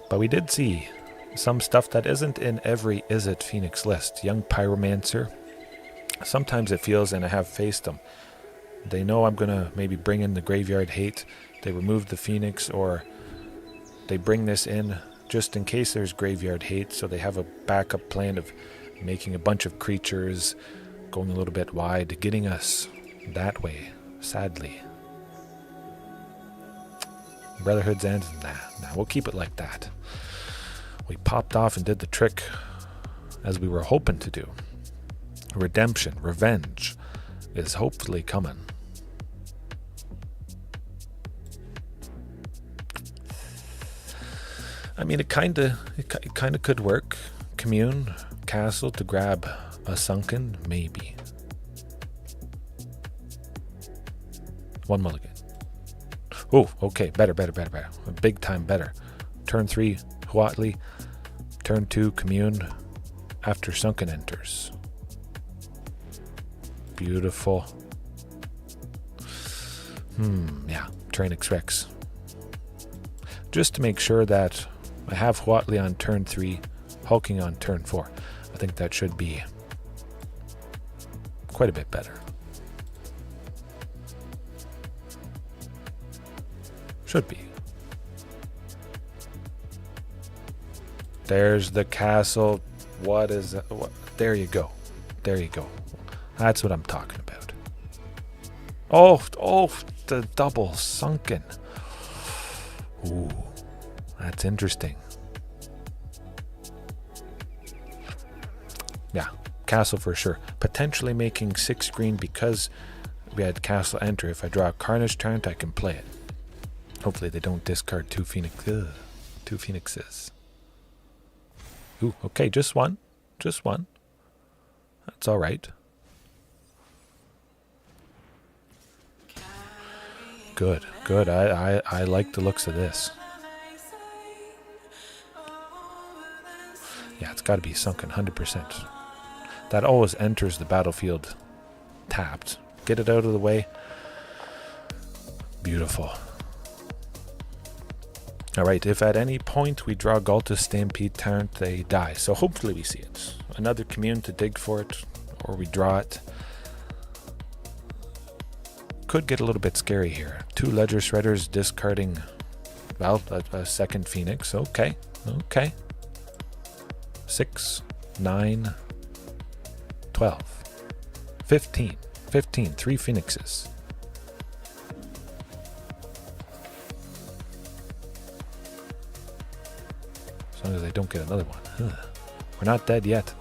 But we did see some stuff that isn't in every Izzet Phoenix list. Young Pyromancer. Sometimes it feels, and I have faced them, they know I'm going to maybe bring in the Graveyard Hate. They remove the Phoenix, or they bring this in just in case there's Graveyard Hate, so they have a backup plan of making a bunch of creatures, going a little bit wide, getting us that way, sadly. Brotherhood's End? Nah, we'll keep it like that. We popped off and did the trick as we were hoping to do. Redemption, revenge is hopefully coming. I mean, it kind of could work. Commune, castle to grab a sunken, maybe. 1 mulligan. Oh, okay, better. Big time better. Turn 3, Huatli. Turn 2, Commune. After sunken enters. Beautiful. Yeah, Tyrannix Rex. Just to make sure that I have Huatli on turn 3, hulking on turn 4. I think that should be quite a bit better. Should be. There's the castle. What is that? What? There you go. That's what I'm talking about. Oh, the double sunken. Ooh, that's interesting. Yeah, castle for sure. Potentially making 6 green because we had castle enter. If I draw a Carnage Tyrant, I can play it. Hopefully they don't discard 2 Phoenixes. Ooh, okay, just one. That's all right. Good. I like the looks of this. got to be sunken 100%. That always enters the battlefield tapped. Get it out of the way. Beautiful. Alright, if at any point we draw Ghalta Stampede Tyrant, they die. So hopefully we see it. Another commune to dig for it, or we draw it. Could get a little bit scary here. 2 Ledger Shredders discarding, well, a second Phoenix. Okay, okay. 6, 9, 12, 15. 15, 3 Phoenixes. As long as I don't get another one. We're not dead yet.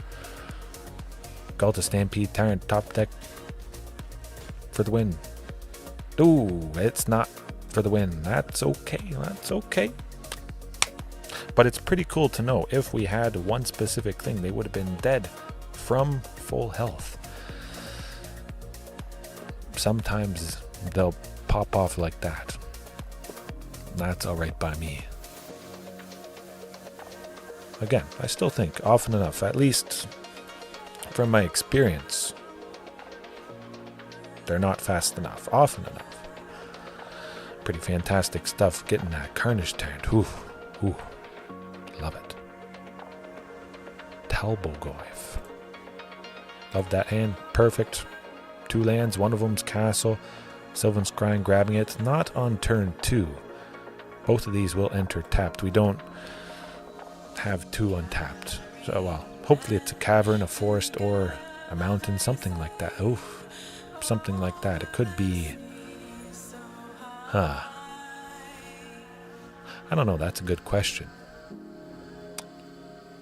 Ghalta Stampede Tyrant top deck for the win. Ooh, it's not for the win. That's okay. That's okay. But it's pretty cool to know if we had one specific thing, they would have been dead from full health. Sometimes they'll pop off like that. That's alright by me. Again, I still think often enough, at least from my experience, they're not fast enough. Often enough. Pretty fantastic stuff getting that Carnage Tyrant. Ooh, ooh. Love it. Talbogoyf. Love that hand. Perfect. 2 lands, one of them's castle. Sylvan Scrying grabbing it. Not on turn 2. Both of these will enter tapped. We don't have 2 untapped. So, well, hopefully it's a cavern, a forest, or a mountain, something like that. Oof. Something like that. It could be... I don't know. That's a good question.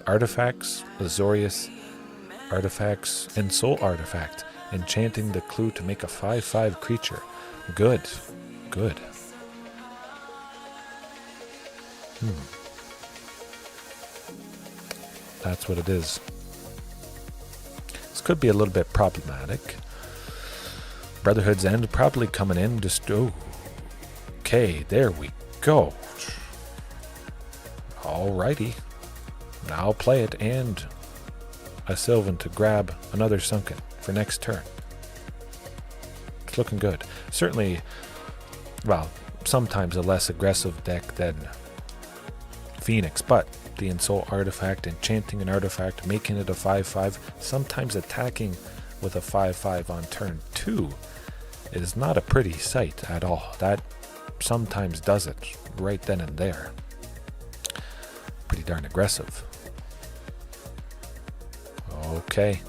Artifacts, Azorius, artifacts, Ensoul artifact. Enchanting the clue to make a 5/5 creature. Good. Good. That's what it is. This could be a little bit problematic. Brotherhood's End probably coming in. Just, oh. Okay, there we go. Alrighty. Now I'll play it and a Sylvan to grab another Sunken for next turn. It's looking good. Certainly, well, sometimes a less aggressive deck than Phoenix, but the Ensoul artifact, enchanting an artifact, making it a 5/5, sometimes attacking with a 5/5 on turn 2 is not a pretty sight at all. That sometimes does it right then and there. Pretty darn aggressive. Okay.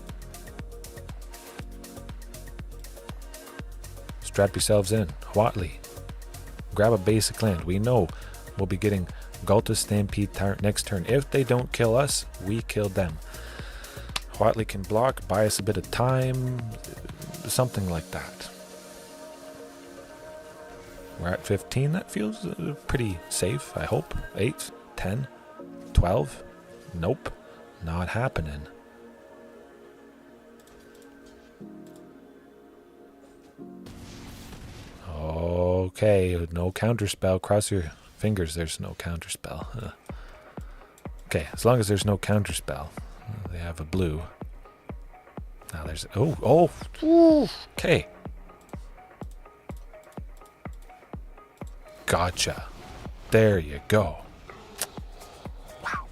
Strap yourselves in. Huatli. Grab a basic land. We know we'll be getting Ghalta Stampede Tyrant next turn. If they don't kill us, we kill them. Huatli can block, buy us a bit of time, something like that. We're at 15. That feels pretty safe, I hope. 8, 10, 12. Nope. Not happening. Okay, no counterspell. Cross your fingers there's no counterspell. Okay, as long as there's no counterspell. They have a blue. Now there's... Oh, okay. Gotcha. There you go. Wow.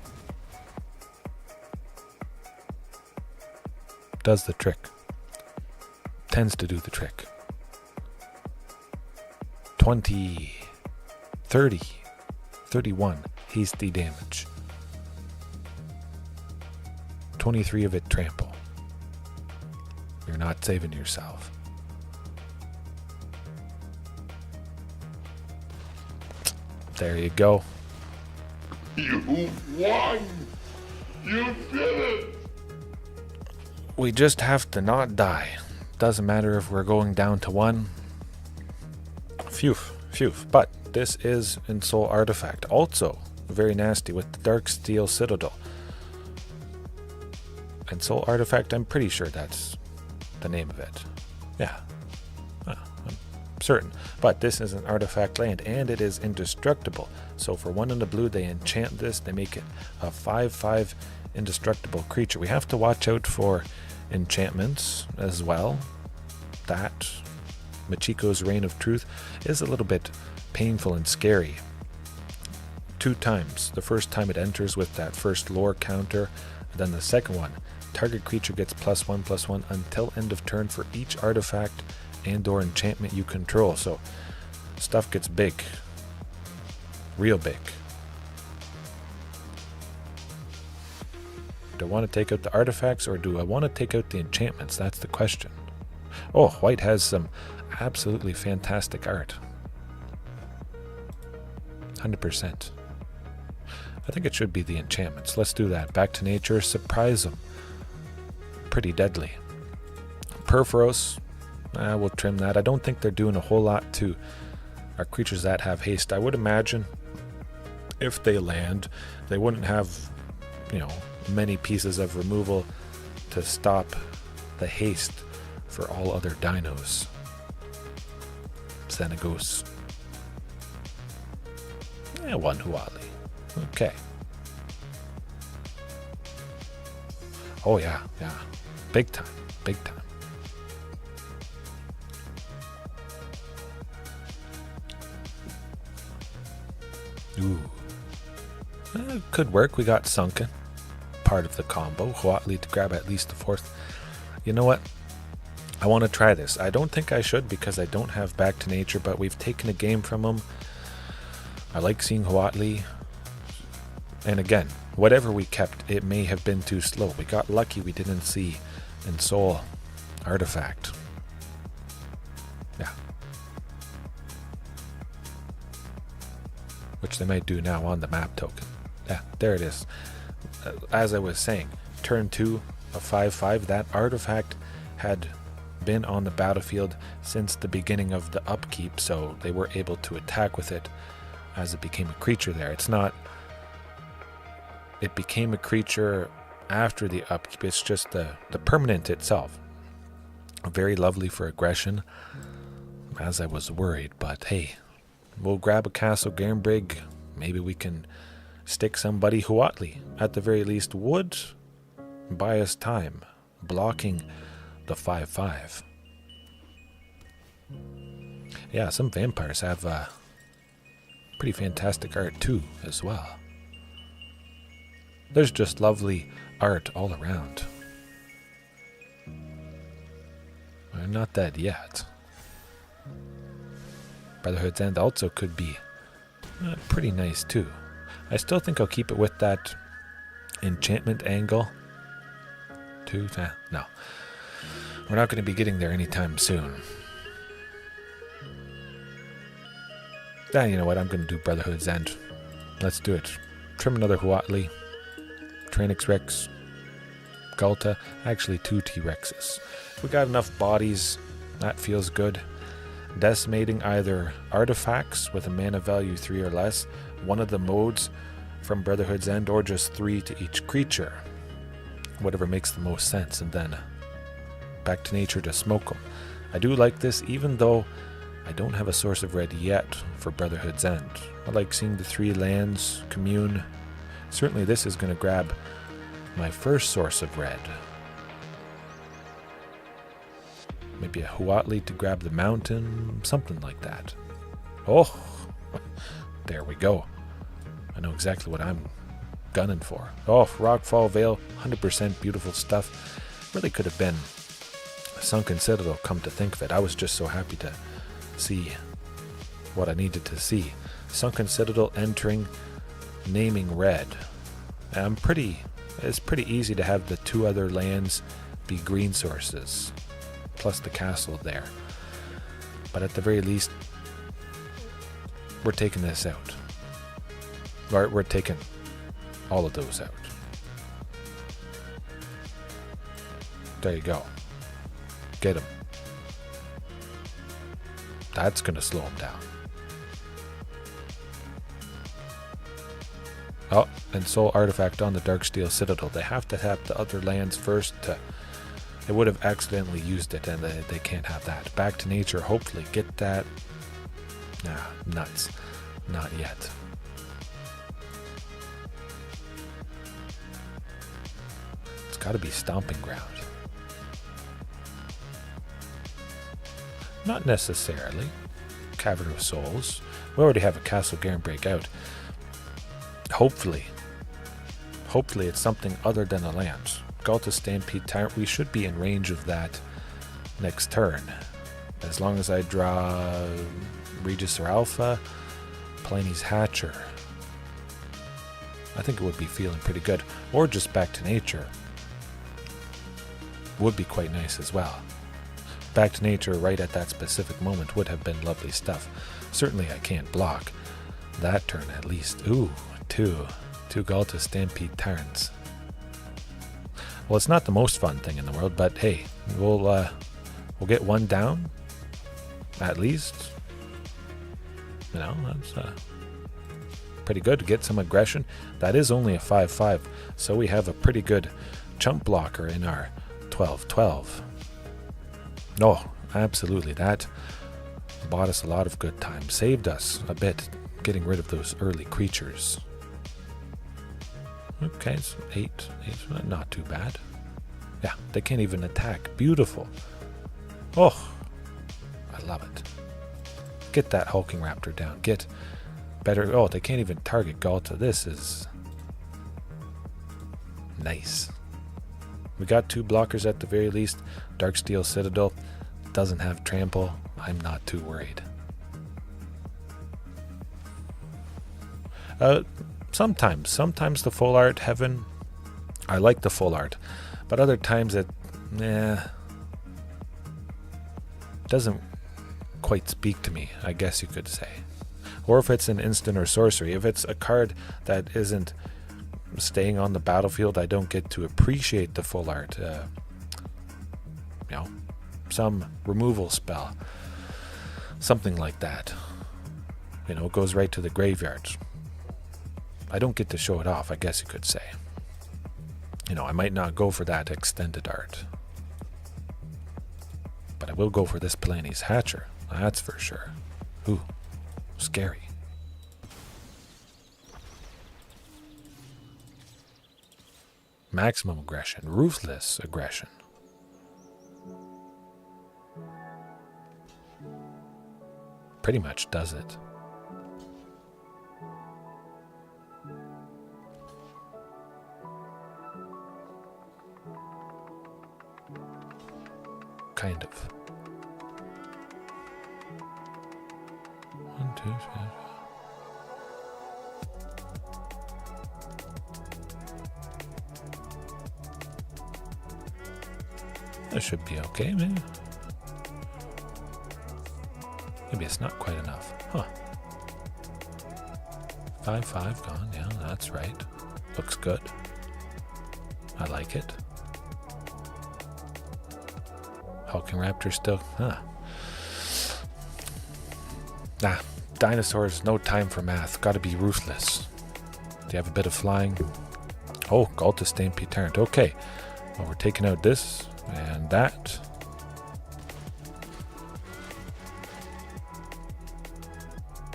Does the trick. Tends to do the trick. 20, 30, 31 hasty damage. 23 of it trample. You're not saving yourself. There you go. You won! You did it! We just have to not die. Doesn't matter if we're going down to 1. Phew, phew. But this is Ensoul artifact. Also very nasty with the Dark Steel Citadel. Ensoul artifact, I'm pretty sure that's the name of it. Yeah. I'm certain. But this is an artifact land and it is indestructible. So for 1 in the blue, they enchant this. They make it a 5/5 indestructible creature. We have to watch out for enchantments as well. That Machiko's Reign of Truth is a little bit painful and scary. 2 times. The first time it enters with that first lore counter, and then the second one, target creature gets +1/+1 until end of turn for each artifact and or enchantment you control. So stuff gets big. Real big. Do I want to take out the artifacts or do I want to take out the enchantments? That's the question. Oh, white has some absolutely fantastic art. 100%. I think it should be the enchantments. Let's do that. Back to nature. Surprise them. Pretty deadly. Perforos. We'll trim that. I don't think they're doing a whole lot to our creatures that have haste. I would imagine if they land, they wouldn't have, many pieces of removal to stop the haste for all other dinos. Xenagos. 1 Huali. Okay. Oh yeah. Big time. Ooh. Could work. We got Sunken. Part of the combo. Huatli to grab at least the 4th. You know what? I want to try this. I don't think I should because I don't have Back to Nature, but we've taken a game from him. I like seeing Huatli. And again, whatever we kept, it may have been too slow. We got lucky we didn't see Ensoul artifact. Yeah. Which they might do now on the map token. Yeah, there it is. As I was saying, turn 2, a 5/5, that artifact had been on the battlefield since the beginning of the upkeep, so they were able to attack with it as it became a creature there. It's not... It became a creature after the upkeep. It's just the permanent itself. Very lovely for aggression, as I was worried. But hey, we'll grab a Castle Gambrig. Maybe we can stick somebody Huatli. At the very least, would buy us time, blocking the 5/5. Yeah, some vampires have pretty fantastic art too, as well. There's just lovely art all around. We're not dead yet. Brotherhood's End also could be pretty nice too. I still think I'll keep it with that enchantment angle. No. We're not going to be getting there anytime soon. You know what? I'm going to do Brotherhood's End. Let's do it. Trim another Huatli. Tranix Rex, Ghalta, actually 2 T-Rexes. We got enough bodies, that feels good. Decimating either artifacts with a mana value 3 or less, one of the modes from Brotherhood's End, or just 3 to each creature. Whatever makes the most sense, and then Back to Nature to smoke them. I do like this, even though I don't have a source of red yet for Brotherhood's End. I like seeing the 3 lands, commune. Certainly this is going to grab my first source of red. Maybe a Huatli to grab the mountain, something like that. Oh, there we go. I know exactly what I'm gunning for. Oh, Rockfall Vale, 100% beautiful stuff. Really could have been Sunken Citadel, come to think of it. I was just so happy to see what I needed to see. Sunken Citadel entering, naming red. It's pretty easy to have the 2 other lands be green sources, plus the castle there. But at the very least, we're taking this out. We're taking all of those out. There you go. Get him. That's going to slow him down. Oh, and Soul Artifact on the Darksteel Citadel. They have to have the other lands first. They would have accidentally used it, and they can't have that. Back to Nature, hopefully get that. Nah, nuts. Not yet. got to be Stomping Ground. Not necessarily. Cavern of Souls. We already have a Castle Garen breakout. Hopefully it's something other than a Lance. Ghalta Stampede Tyrant, we should be in range of that next turn. As long as I draw Regisaur Alpha, Palani's Hatcher. I think it would be feeling pretty good. Or just Back to Nature. Would be quite nice as well. Back to Nature right at that specific moment would have been lovely stuff. Certainly I can't block that turn at least. Ooh, two Ghalta Stampede Tyrants. Well, it's not the most fun thing in the world, but hey, we'll get one down at least. You know, that's pretty good to get some aggression. That is only a 5/5, so we have a pretty good chump blocker in our 12/12. No, absolutely. That bought us a lot of good time. Saved us a bit getting rid of those early creatures. Okay, so 8, not too bad. Yeah, they can't even attack. Beautiful. Oh, I love it. Get that Hulking Raptor down. Get better. Oh, they can't even target Ghalta. This is nice. We got 2 blockers at the very least. Darksteel Citadel doesn't have trample. I'm not too worried. Sometimes the full art heaven, I like the full art, but other times it doesn't quite speak to me, I guess you could say. Or if it's an instant or sorcery, if it's a card that isn't staying on the battlefield, I don't get to appreciate the full art. Some removal spell, something like that. It goes right to the graveyard. I don't get to show it off, I guess you could say. I might not go for that extended art, but I will go for this Palani's Hatcher. That's for sure. Ooh, scary. Maximum aggression, ruthless aggression. Pretty much does it. Kind of. 1, 2, 3. That should be okay, maybe. Maybe it's not quite enough. Huh. 5/5 gone. Yeah, that's right. Looks good. I like it. Hulking Raptor still. Dinosaurs, no time for math. Gotta be ruthless. Do you have a bit of flying? Oh, Ghalta Stampede Tyrant. Okay. Well, we're taking out this and that.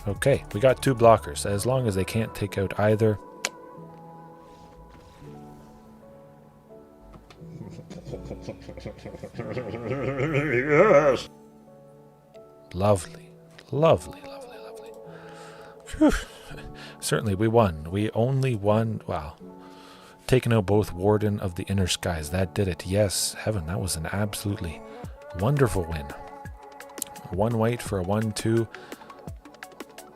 Okay, we got 2 blockers. As long as they can't take out either. Yes. Lovely. Whew. Certainly we won. We only won. Wow. Taking out both Warden of the Inner Skies. That did it. Yes, heaven. That was an absolutely wonderful win. 1 white for a 1/2.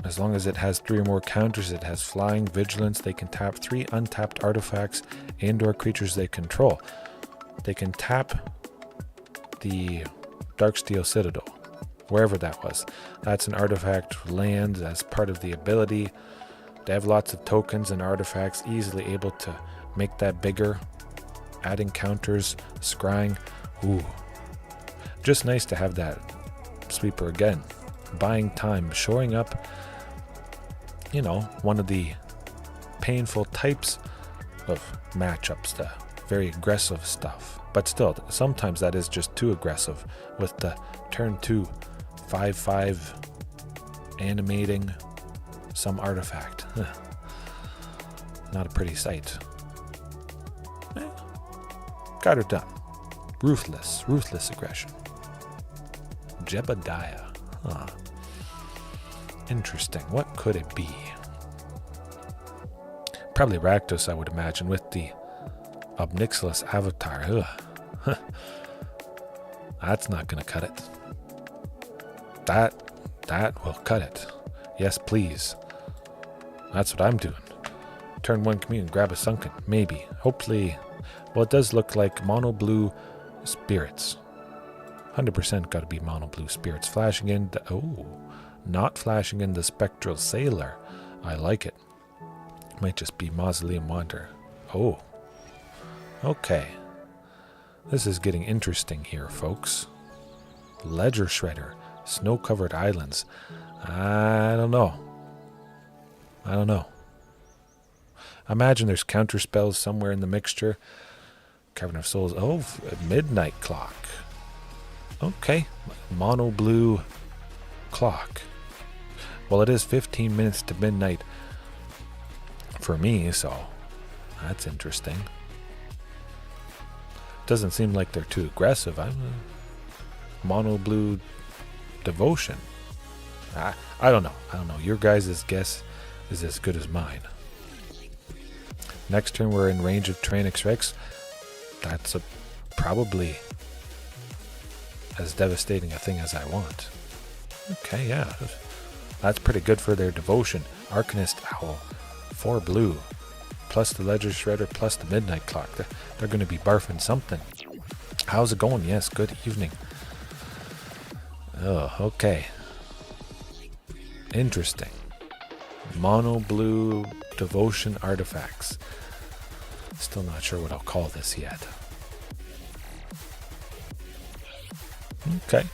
As long as it has 3 or more counters, it has flying, vigilance. They can tap 3 untapped artifacts and/or creatures they control. They can tap the Darksteel Citadel, wherever that was. That's an artifact land. That's part of the ability. They have lots of tokens and artifacts, easily able to make that bigger. Adding counters, scrying. Ooh. Just nice to have that sweeper again. Buying time, showing up, one of the painful types of matchups, the very aggressive stuff. But still, sometimes that is just too aggressive with the turn 2, 5/5 animating some artifact. Not a pretty sight. Got her done. Ruthless aggression. Jebediah. Huh. Interesting. What could it be? Probably Rakdos, I would imagine, with the Obnixilis avatar. Ugh. That's not going to cut it. That will cut it. Yes, please. That's what I'm doing. Turn 1 commune, grab a sunken. Maybe. Hopefully. Well, it does look like mono blue spirits. 100% got to be mono blue spirits. Flashing in the... Oh. Not flashing in the spectral sailor. I like it. Might just be Mausoleum Wanderer. Oh. Okay. This is getting interesting here, folks. Ledger Shredder. Snow-covered islands. I don't know. I imagine there's counter spells somewhere in the mixture. Cavern of Souls. Oh, midnight clock. Okay. Mono blue clock. Well, it is 15 minutes to midnight for me, so that's interesting. Doesn't seem like they're too aggressive. I'm mono blue devotion. I don't know. Your guys' guess is as good as mine. Next turn we're in range of Tyrannix Rex. That's probably as devastating a thing as I want. Okay, yeah. That's pretty good for their devotion. Arcanist Owl. 4 blue. Plus the Ledger Shredder, plus the Midnight Clock. They're going to be barfing something. How's it going? Yes, good evening. Oh, okay. Interesting. Mono blue devotion artifacts. Still not sure what I'll call this yet. Okay.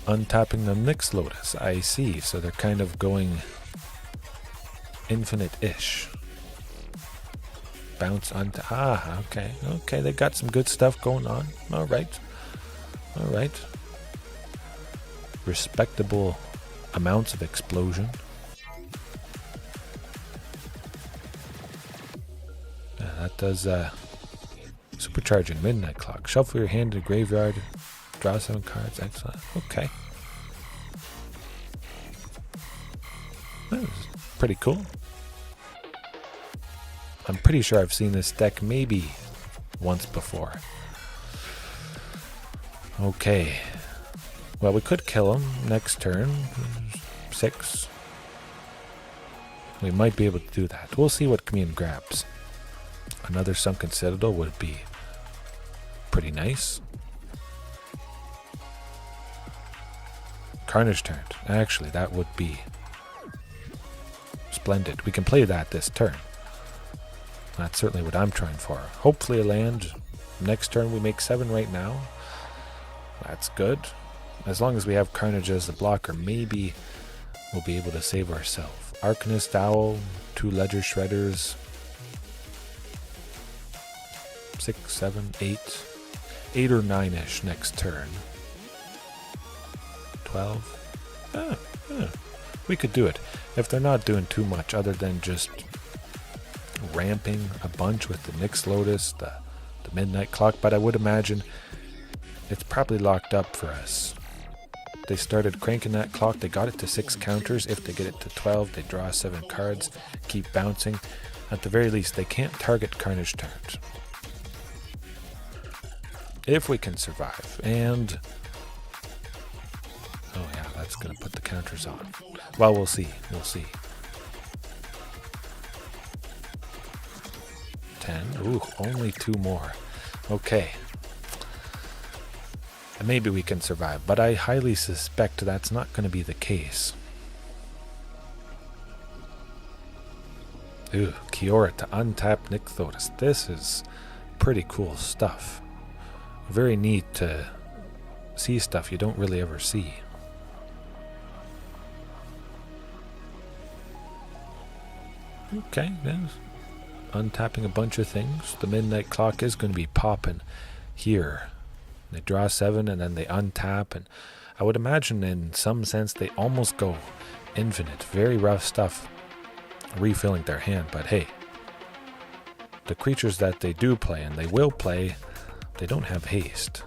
Untapping the Nyx Lotus. I see. So they're kind of going infinite-ish. Bounce on. Okay. Okay, they got some good stuff going on. All right. Respectable amounts of explosion. That does supercharging Midnight Clock. Shuffle your hand to the graveyard. Draw 7 cards. Excellent. Okay. That was pretty cool. I'm pretty sure I've seen this deck maybe once before. Okay. Well, we could kill him next turn. 6. We might be able to do that. We'll see what commune grabs. Another Sunken Citadel would be pretty nice. Carnage turned. Actually, that would be splendid. We can play that this turn. That's certainly what I'm trying for. Hopefully a land. Next turn we make 7 right now. That's good. As long as we have Carnage as the blocker, maybe we'll be able to save ourselves. Arcanist Owl, 2 Ledger Shredders. 6, 7, 8. 8 or 9-ish next turn. 12. We could do it. If they're not doing too much other than just ramping a bunch with the Nyx Lotus, the Midnight Clock, but I would imagine it's probably locked up for us. They started cranking that clock. They got it to 6 counters. If they get it to 12, they draw 7 cards, keep bouncing. At the very least, they can't target Carnage turns. If we can survive. And oh yeah, that's going to put the counters on. Well, we'll see. 10. Ooh, only 2 more. Okay. And maybe we can survive, but I highly suspect that's not going to be the case. Ooh, Kiora to untap Nyx Lotus. This is pretty cool stuff. Very neat to see stuff you don't really ever see. Okay, then untapping a bunch of things. The Midnight Clock is going to be popping here. They draw 7 and then they untap, and I would imagine in some sense they almost go infinite. Very rough stuff refilling their hand, but hey, the creatures that they do play, and they will play, they don't have haste.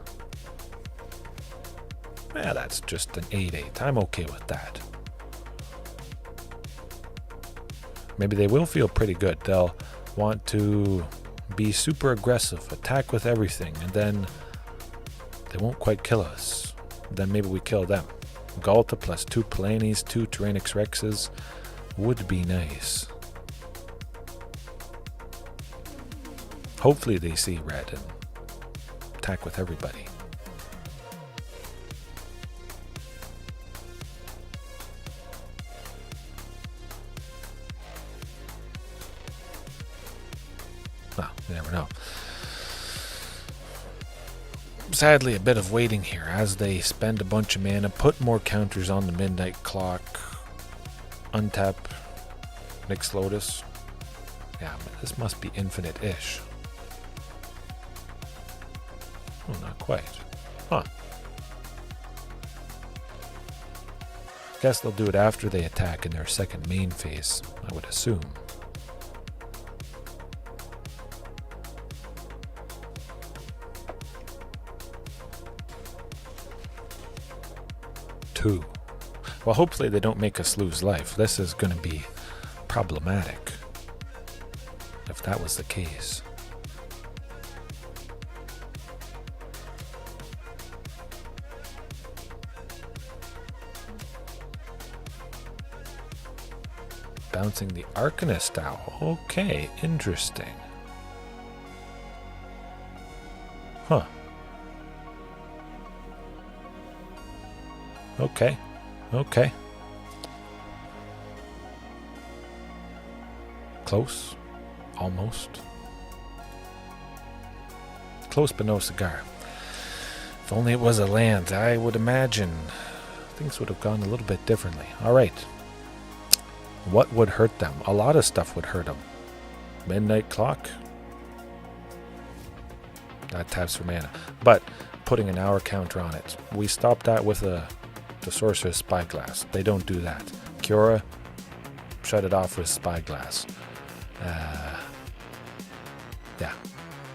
Yeah, that's just an 8/8. I'm okay with that. Maybe they will feel pretty good. They'll want to be super aggressive, attack with everything, and then they won't quite kill us. Then maybe we kill them. Ghalta plus 2 Palanis, 2 Tyranic Rexes would be nice. Hopefully they see red and attack with everybody. Well, you never know. Sadly, a bit of waiting here as they spend a bunch of mana, put more counters on the midnight clock, untap Nyx Lotus. Yeah, this must be infinite-ish. Oh, not quite. Huh. Guess they'll do it after they attack in their second main phase, I would assume. Well, hopefully they don't make us lose life. This is going to be problematic if that was the case. Bouncing the Arcanist Owl. Okay, interesting. Huh. Okay. Okay. Close. Almost. Close but no cigar. If only it was a land, I would imagine things would have gone a little bit differently. Alright. What would hurt them? A lot of stuff would hurt them. Midnight Clock. That taps for mana. But putting an hour counter on it. We stopped that with the Sorcerer's Spyglass. They don't do that. Kiora, shut it off with Spyglass. Yeah,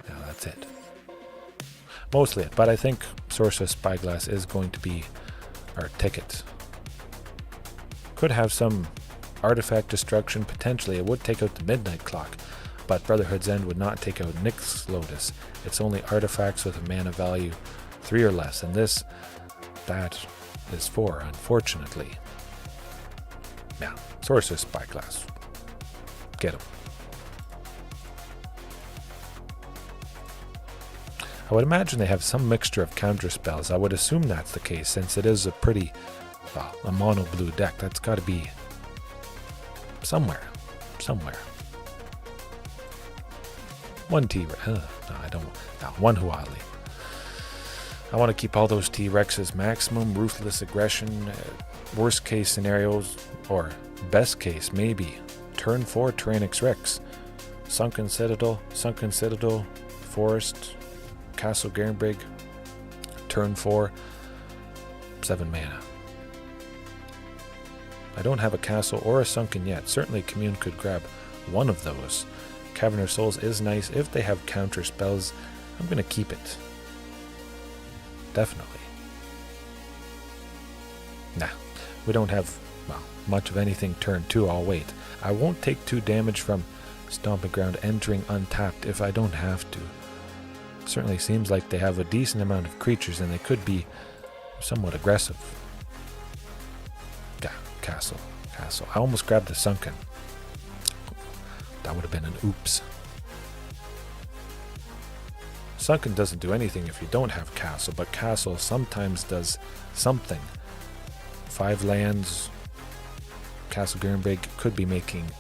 that's it. Mostly it, but I think Sorcerer's Spyglass is going to be our ticket. Could have some artifact destruction, potentially. It would take out the Midnight Clock, but Brotherhood's End would not take out Nyx Lotus. It's only artifacts with a mana value 3 or less, and that is 4, unfortunately. Yeah, Sorcerer's Spyglass. Get him. I would imagine they have some mixture of counter spells. I would assume that's the case, since it is a pretty, well, a mono blue deck. That's got to be somewhere. One T-Rex. No, I don't. No, one Huali. I want to keep all those T-Rexes maximum, ruthless aggression, worst case scenarios, or best case, maybe. Turn 4 Tyranic Rex. Sunken Citadel, Forest, Castle Garenbrig. Turn 4, 7 mana. I don't have a castle or a sunken yet. Certainly Commune could grab one of those. Cavern of Souls is nice. If they have counter spells, I'm going to keep it. Definitely. Nah, we don't have, well, much of anything turn 2. I'll wait. I won't take 2 damage from Stomping Ground entering untapped if I don't have to. Certainly seems like they have a decent amount of creatures and they could be somewhat aggressive. Yeah, Castle. I almost grabbed the Sunken. That would have been an oops. Sunken doesn't do anything if you don't have Castle, but Castle sometimes does something. 5 lands, Castle Garenbrig could be making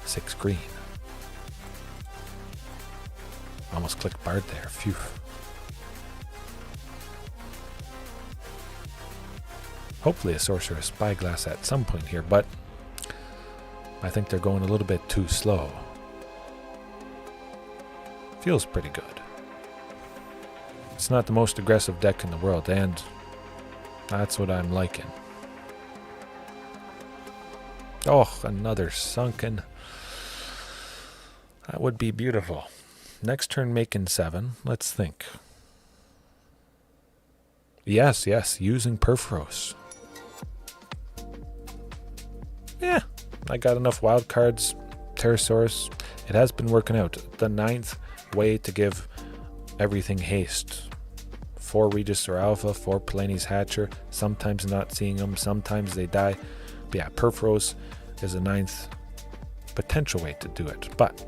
6 green. Almost clicked Bard there, phew. Hopefully a Sorcerer's Spyglass at some point here, but I think they're going a little bit too slow. Feels pretty good. It's not the most aggressive deck in the world, and that's what I'm liking. Oh, another Sunken. That would be beautiful. Next turn making 7. Let's think. Yes, using Perforos. Yeah, I got enough wild cards. Pterosaurus. It has been working out. The 9th way to give everything haste. 4 Regisaur Alpha, 4 Palani's Hatcher. Sometimes not seeing them, sometimes they die. But yeah, Perforos is a 9th potential way to do it. But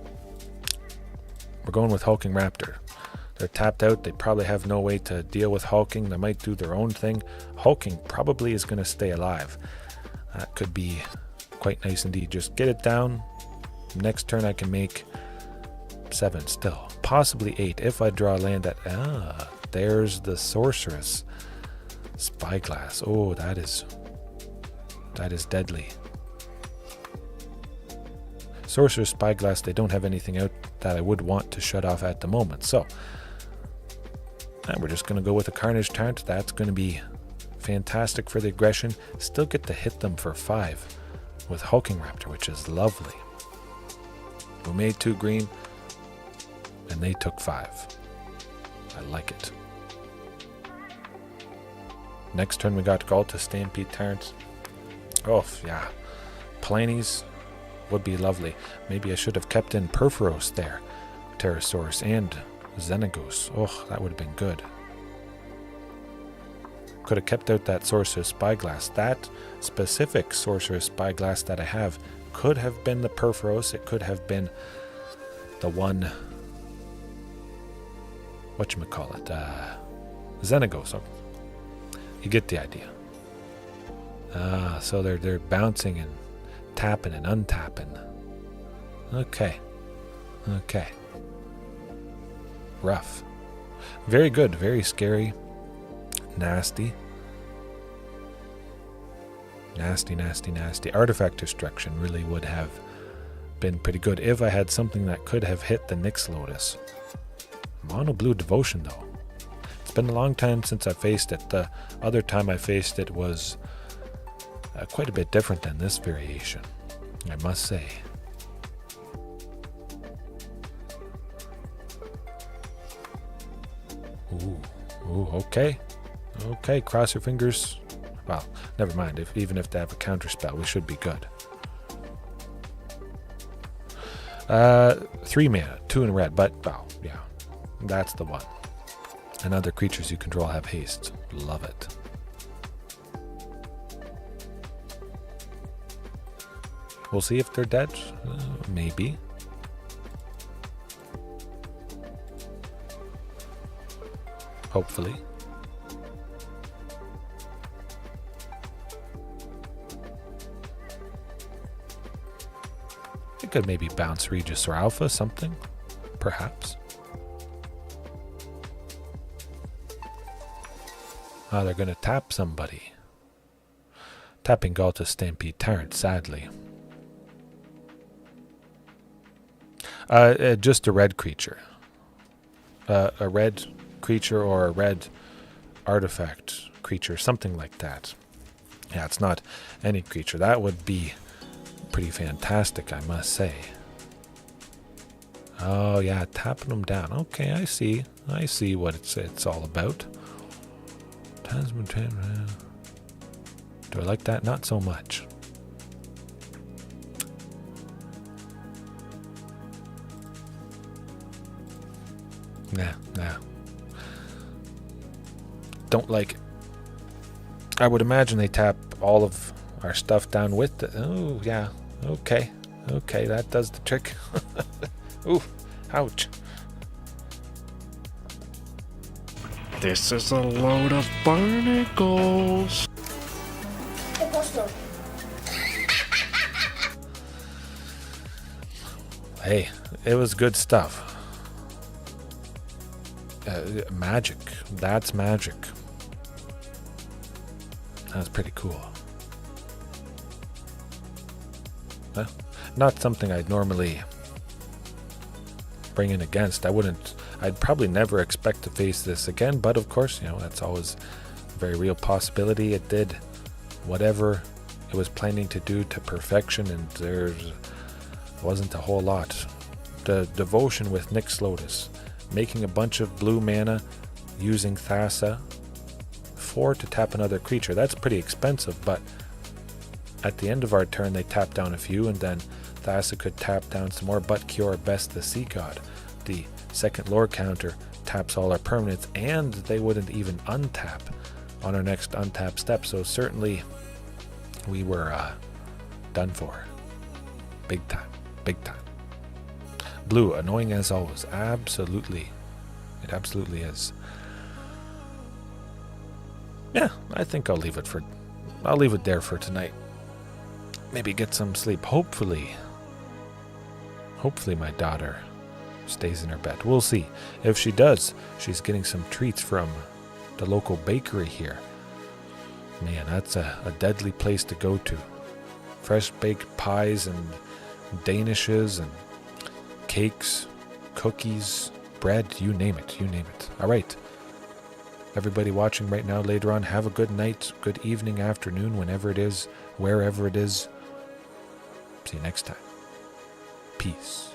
we're going with Hulking Raptor. They're tapped out. They probably have no way to deal with Hulking. They might do their own thing. Hulking probably is going to stay alive. That could be quite nice indeed. Just get it down. Next turn I can make 7 still. Possibly 8 if I draw a land at... there's the Sorceress Spyglass. Oh, that is deadly. Sorceress Spyglass, they don't have anything out that I would want to shut off at the moment. So, we're just going to go with a Carnage Tyrant. That's going to be fantastic for the aggression. Still get to hit them for 5 with Hulking Raptor, which is lovely. We made 2 green, and they took 5. I like it. Next turn we got Ghalta, Stampede Tyrant. Oh, yeah. Palani's would be lovely. Maybe I should have kept in Perforos there. Pterosaurus and Xenagos. Oh, that would have been good. Could have kept out that Sorceress Spyglass. That specific Sorceress Spyglass that I have could have been the Perforos. It could have been the one... whatchamacallit? Xenagos. Oh, you get the idea. So they're bouncing and tapping and untapping. Okay. Rough. Very good. Very scary. Nasty. Nasty. Artifact Destruction really would have been pretty good if I had something that could have hit the Nyx Lotus. Mono Blue Devotion, though. It's been a long time since I faced it. The other time I faced it was quite a bit different than this variation, I must say. Ooh, okay. Cross your fingers. Well, never mind. Even if they have a counter spell, we should be good. 3 mana, 2 in red, but, well, yeah, that's the one. And other creatures you control have haste. Love it. We'll see if they're dead. Maybe. Hopefully. I could maybe bounce Regisaur Alpha, something. Perhaps. Oh, they're going to tap somebody. Tapping Ghalta, Stampede Tyrant, sadly. Just a red creature. A red creature or a red artifact creature, something like that. Yeah, it's not any creature. That would be pretty fantastic, I must say. Oh, yeah, tapping them down. Okay, I see what it's all about. Do I like that? Not so much. Nah. Don't like it. I would imagine they tap all of our stuff down with it. Oh, yeah. Okay, that does the trick. Ooh, ouch. This is a load of barnacles. Hey, it was good stuff. Magic. That's magic. That's pretty cool. Not something I'd normally bring in against. I'd probably never expect to face this again, but of course, that's always a very real possibility. It did whatever it was planning to do to perfection, and there wasn't a whole lot the devotion with Nyx Lotus, making a bunch of blue mana, using Thassa 4 to tap another creature. That's pretty expensive, but at the end of our turn they tap down a few, and then Thassa could tap down some more, but Cure Best the Sea God. The second lore counter taps all our permanents, and they wouldn't even untap on our next untap step, so certainly we were done for. Big time. Big time. Blue, annoying as always. Absolutely. It absolutely is. Yeah, I think I'll leave it there for tonight. Maybe get some sleep. Hopefully my daughter stays in her bed. We'll see. If she does, she's getting some treats from the local bakery here. Man, that's a deadly place to go to. Fresh baked pies and danishes and cakes, cookies, bread, you name it, you name it. All right. Everybody watching right now, later on, have a good night, good evening, afternoon, whenever it is, wherever it is. See you next time. Peace.